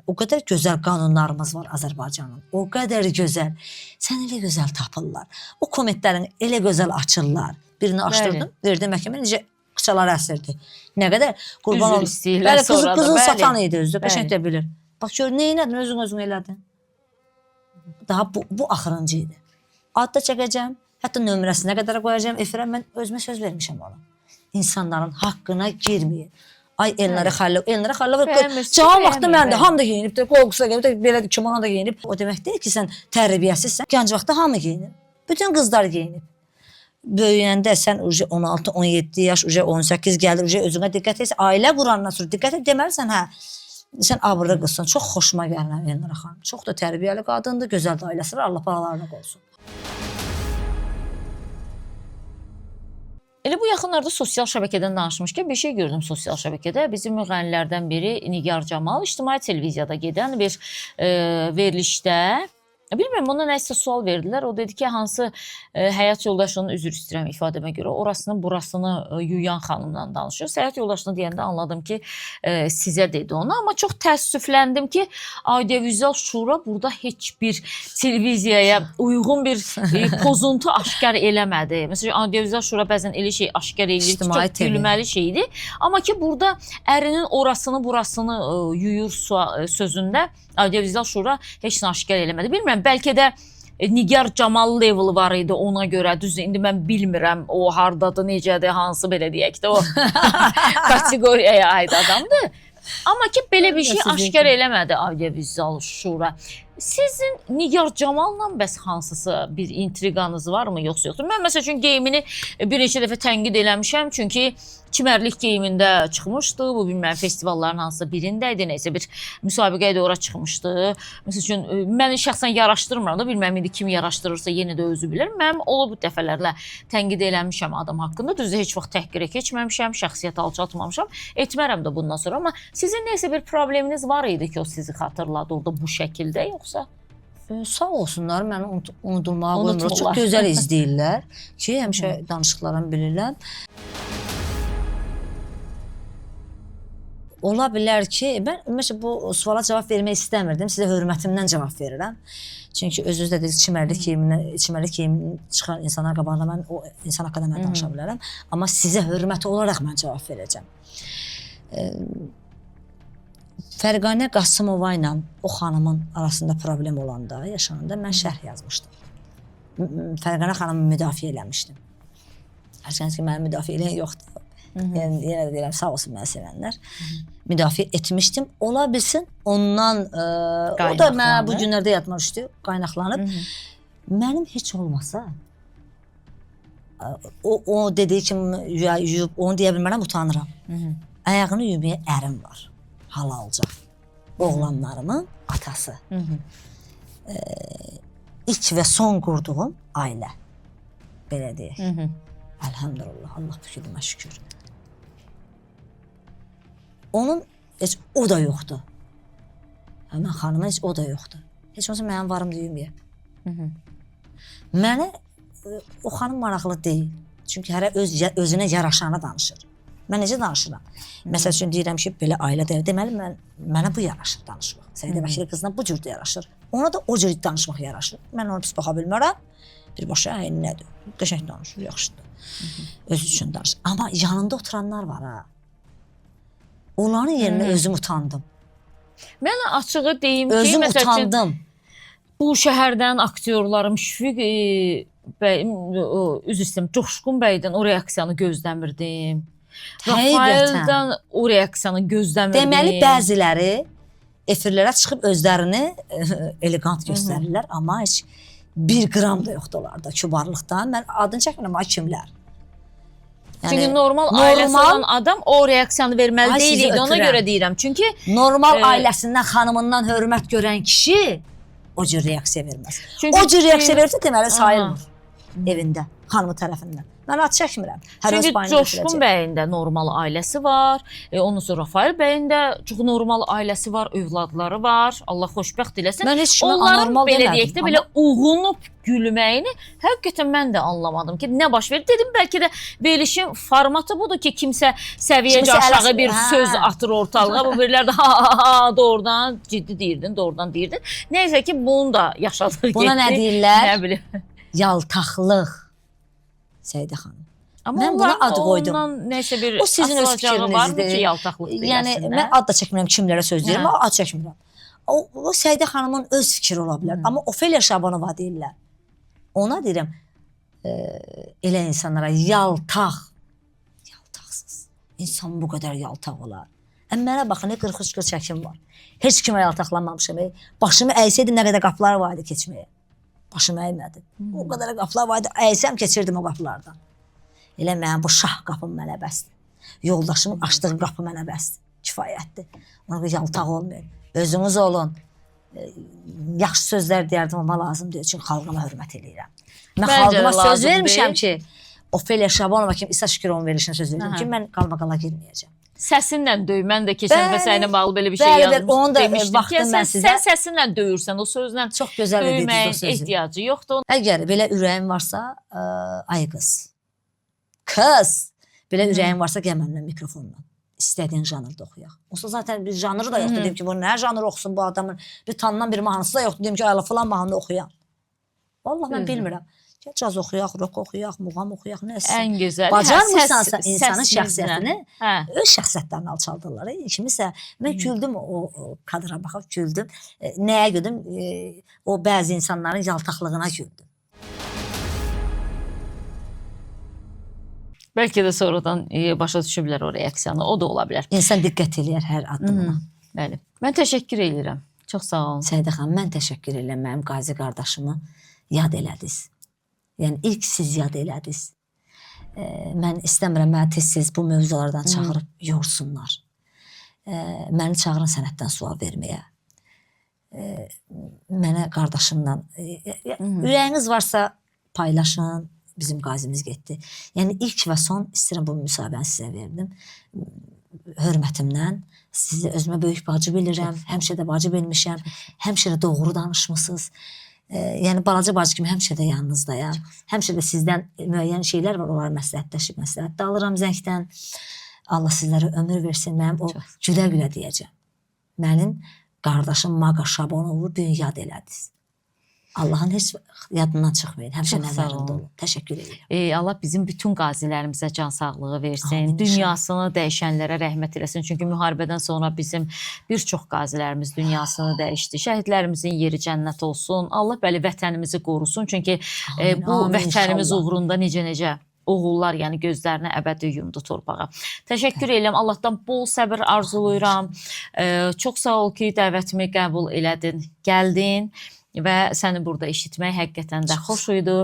Speaker 1: o qədər gözəl qanunlarımız var Azərbaycanın. O qədər gözəl. Sən elə gözəl tapırlar. O kommentlərin elə gözəl açırlar. Birini açdırdım, verdim məhkəmə, necə qıçalar əsirdi. Nə qədər qurban olun. Bəli, qızıl satan idi özü, qəşəng də bilir. Bax gör, nə elədin, özün elədin. Daha bu axırıncı idi. Adda çəkəcəm. Hətta nömrəsinə qədər qoyacağım efirə, mən özümə söz vermişəm ona. İnsanların haqqına girməyin. Ay Elnara Xəlilov, cavan vaxtda mən də hamı da geyinib, qolqusa geyinib, belədir, kimana da geyinib. O demək deyil ki, sən tərbiyəsizsən, gənc vaxtda hamı geyinib. Bütün qızlar geyinib. Böyüyəndə sən 16-17 yaş, 18 gəlir, özünə diqqət etsən, ailə qurandan sonra diqqət et, deməlisən, hə, sən abırlı qızsan, çox xoşuma gələn Elnara xanım. Çox da tərbiyəli qadındır, gözəl də ailəsi var, Allah balalarına qolsun.
Speaker 2: Elə bu yaxınlarda sosial şəbəkədən danışmışkən bir şey gördüm sosial şəbəkədə. Bizim müğənnilərdən biri Nigar Camal ictimai televiziyada gedən bir verilişdə, bilmirəm, ona nəsə sual verdilər. O dedi ki, hansı həyat yoldaşının, üzr istəyirəm ifadəmə görə, orasını, burasını yuyan xanımdan danışıyor. Həyat yoldaşını deyəndə anladım ki, sizə dedi onu. Amma çox təəssüfləndim ki, audiovizual şura burada heç bir televiziyaya uyğun bir pozuntu aşkar eləmədi. Məsələn, audiovizual şura bəzən elə şey aşkar eləyir ki, çox gülməli şeydir. Amma ki, burada ərinin orasını, burasını yuyur sözündə audiovizual şura heç nə aşkar eləmədi. Bilmirəm, bəlkə də Nigar Camal leveli var idi ona görə. Düzdür, indi mən bilmirəm o hardadır, necədir, hansı belə deyək də o kateqoriyaya aid adamdır. Amma ki, belə bir şey aşkar eləmədi audiovizual şura. Sizin Nigar Camalla bəs hansısa bir intriqanız varmı, yoxsa yoxdur? Mən məsəl üçün geyimini bir neçə dəfə tənqid eləmişəm, çünki çimərlik geyimində çıxmışdı, bu bilməm festivalların hansısa birində idi, neysə bir müsabiqə idi, ora çıxmışdı. Məsəl üçün, məni şəxsən yaraşdırmıram da, bilməm indi kim yaraşdırırsa yenə də özü bilir. Mən olub dəfələrlə tənqid eləmişəm adam haqqında, düzdür, heç vaxt təhqirə keçməmişəm, şəxsiyyət alçatmamışam, etmərəm də bundan sonra. Amma sizin neysə bir probleminiz var idi ki, o sizi xatırladı orada bu şəkildə, yoxsa?
Speaker 1: Sağ olsunlar, məni unudulmağa qoymur. Çox gözəl izləyirlər ki, həmişə danışıqlarını bilirlər. Ola bilər ki, mən ümumiyyətlə bu suala cavab vermək istəmirdim, sizə hörmətimdən cavab verirəm. Çünki özünüz də dedik, çimərlik geyimini çıxan insanlar qabağında mən o insan haqqında mən danışa bilərəm. Amma sizə hörmət olaraq mən cavab verəcəm. Fərqanə Qasımova ilə o xanımın arasında problem olanda, yaşananda mən şərh yazmışdım. Fərqanə xanımı müdafiə eləmişdim. Hərsiniz ki, mənim müdafiə eləyən yoxdur. Yəni, yenə də deyirəm, sağ olsun mənə sevənlər. Müdafiə etmişdim. Ola bilsin, ondan, o da mənə bu günlərdə yatmaq düşdü, qaynaqlanıb. Mənim heç olmasa, o dediyi kimi yuyub, onu deyə bilmərəm, utanıram. Ayağını yuyuməyə ərim var. Halalca. oğlanlarımın atası.
Speaker 2: Hı -hı.
Speaker 1: İlk və son qurduğum ailə. Belə deyək.
Speaker 2: Hı -hı.
Speaker 1: Elhamdülillah, Allah fikrimə şükür. Onun heç o da yoxdur. Həmin xanımın heç o da yoxdur. Heç olsa mənim varım deyilməyib. Mənə o xanım maraqlı deyil. Çünki hərə özünə yaraşanı danışır. Mən necə danışıram? Məsəl üçün deyirəm ki, belə ailədə, deməli mənə bu yaraşır danışmaq. Səidə Bəkir qızına bu cür yaraşır. Ona da o cür danışmaq yaraşır. Mən ona pis baxa bilmərəm. Birbaşa nədir? Qəşəng danışır, yaxşıdır. Özü üçün danışır. Amma yanında oturanlar var ha. Onların yerinə özüm utandım.
Speaker 2: Mən açığı deyim ki,
Speaker 1: özüm
Speaker 2: məsəl üçün,
Speaker 1: utandım.
Speaker 2: Bu şəhərdən aktyorlarım Şüfiq bəy, üzr istəyirəm, Coşqun bəydən o reaksiyanı gözləmirdim. Rafaeldən o reaksiyanı gözləmirdim.
Speaker 1: Deməli, bəziləri efirlərə çıxıb özlərini elegant göstərirlər, amma heç bir qram da yoxdur onlarda kübarlıqdan. Mən adını çəkmirəm, amma kimlər?
Speaker 2: Yəni, çünki normal ailəsi olan adam o reaksiyanı verməli deyildi, ona görə deyirəm. Çünki
Speaker 1: normal ailəsindən, xanımından hörmət görən kişi o cür reaksiya verməz. O cür reaksiya verirsə deməli sayılmır evində, xanımı tərəfindən. Mən ad çəkmirəm.
Speaker 2: Çünki Coşqun bəyin də normal ailəsi var. Ondan sonra Rafael bəyin də çox normal ailəsi var, övladları var. Allah xoşbəxt eləsin.
Speaker 1: Mən heç kimi anormal demədim.
Speaker 2: Onların belə deyək də, belə uğunub gülməyini həqiqətən mən də anlamadım ki, nə baş verir. Dedim, bəlkə də verilişin formatı budur ki, kimsə səviyyəcə aşağı bir söz atır ortalığa. Bu birilər də doğrudan ciddi deyirdin, doğrudan deyirdin. Neysə ki, bunu da yaşadıq getdik.
Speaker 1: Buna nə deyirlər?
Speaker 2: Nə bilim.
Speaker 1: Yaltaqlıq. Səidə xanım.
Speaker 2: Amma
Speaker 1: mən buna ad qoydum.
Speaker 2: Neysə bir
Speaker 1: o sizin öz fikrinizdir.
Speaker 2: Ki, yaltaqlıq
Speaker 1: yəni mən ad da çəkmirəm, kimlərə söz deyirəm, amma ad çəkmirəm. O Səidə xanımın öz fikri ola bilər. Amma Ofeliya Şabanova deyirlər. Ona deyirəm, elə insanlara yaltaq. Yaltaqsız. İnsan bu qədər yaltaq olar. Mənə baxın, 43 qıl çəkim var. Heç kimə yaltaqlanmamışım. Başımı əysəydim, nə qədər qapılar var idi keçməyə. Başımı əymədim. O qədər qapılar var idi, əysəm keçirdim o qapılardan. Elə mənim bu şah qapım mənə bəsdir. Yoldaşımın açdığı qapı mənə bəsdir. Kifayətdir. Ona bir yaltaq olmayın. Özünüz olun. Yaxşı sözlər deyərdim, amma lazım deyil. Çünki xalqıma hörmət eləyirəm. Mən xalqıma söz vermişəm ki, Ofeliya Şabanova kimi İsa Şükurovun verilişinə söz verdim ki, mən qalmaqala girməyəcəm.
Speaker 2: Səsinlə döy. Mən də keçən vəsayla bağlı belə bir şey yazmışdım. Demişdim ki, sən səsinlə döyürsən, o sözlə döyməyin ehtiyacı yoxdur.
Speaker 1: Əgər belə ürəyin varsa, ay qız, belə ürəyin varsa, gəl məndən mikrofonla. İstədiyin janrda oxuyaq. Olsa zaten bir janrı da yoxdur. Deyim ki, bu nə janr oxusun bu adamın? Bir tanınan bir mahnısı da yoxdur. Deyim ki, ayla falan mahnı oxuyan. Vallahi mən bilmirəm. Caz oxuyaq, rock oxuyaq, muğam oxuyaq, nəsə.
Speaker 2: Ən gözəl.
Speaker 1: Bacarmırsansa insanın şəxsiyyətini, öz şəxsiyyətlərini alçaldırlar. Kimisə, mən güldüm o kadra baxıb, güldüm. Nəyə güldüm? O bəzi insanların yaltaqlığına güldüm.
Speaker 2: Bəlkə də sonradan başa düşüblər o reaksiyanı, o da ola bilər.
Speaker 1: İnsan diqqət eləyər hər addımına.
Speaker 2: Bəli. Mən təşəkkür edirəm. Çox sağ olun.
Speaker 1: Səidə xanım, mən təşəkkür edirəm. Mənim qazi qardaşımı yad elədiniz. Yəni ilk siz yad elədiniz. Mən istəmirəm, mənə tez-tez bu mövzulardan çağırıb yorsunlar. Məni çağırın sənətdən sual verməyə. Mənə qardaşımla, ürəyiniz varsa paylaşın. Bizim qazimiz getdi. Yəni ilk və son istəyirəm bu müsahibəni sizə verdim. Hörmətimdən sizi özümə böyük bacı bilirəm. Həmişə də bacı bilmişəm. Həmişə də doğru danışmısınız. Yəni balaca bacı kimi həmişə də yanınızdayam. Həmişə də sizdən müəyyən şeylər var, onları məsləhətləşib, məsləhət də alıram zəngdən. Allah sizlərə ömür versin. Mənim o gülə-gülə deyəcəm. Mənim qardaşım Maqa Şabonovu dünya elədiniz. Allahın heç yadından çıxmayın. Həmişə nəzərində olun. Təşəkkür edirəm.
Speaker 2: Allah bizim bütün qazilərimizə can sağlığı versin. Dünyasını dəyişənlərə rəhmət eləsin. Çünki müharibədən sonra bizim bir çox qazilərimiz dünyasını dəyişdi. Şəhidlərimizin yeri cənnət olsun. Allah bəli vətənimizi qorusun. Çünki bu vətənimiz uğrunda necə-necə oğullar, yəni gözlərini əbədi yumdu torpağa. Təşəkkür edirəm. Allahdan bol səbir arzuluyuram. Çox sağ ol ki, dəvətimi qəbul elədin, gəldin. və səni burada eşitmək həqiqətən də xoş idi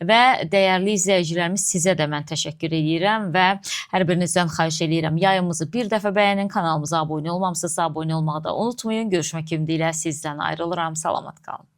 Speaker 2: və dəyərli izləyicilərimiz, sizə də mən təşəkkür edirəm və hər birinizdən xahiş edirəm, yayımızı bir dəfə bəyənin, kanalımıza abunə olmamısınızsa abunə olmağı da unutmayın. Görüşmək ümidi ilə sizdən ayrılıram. Salamat qalın.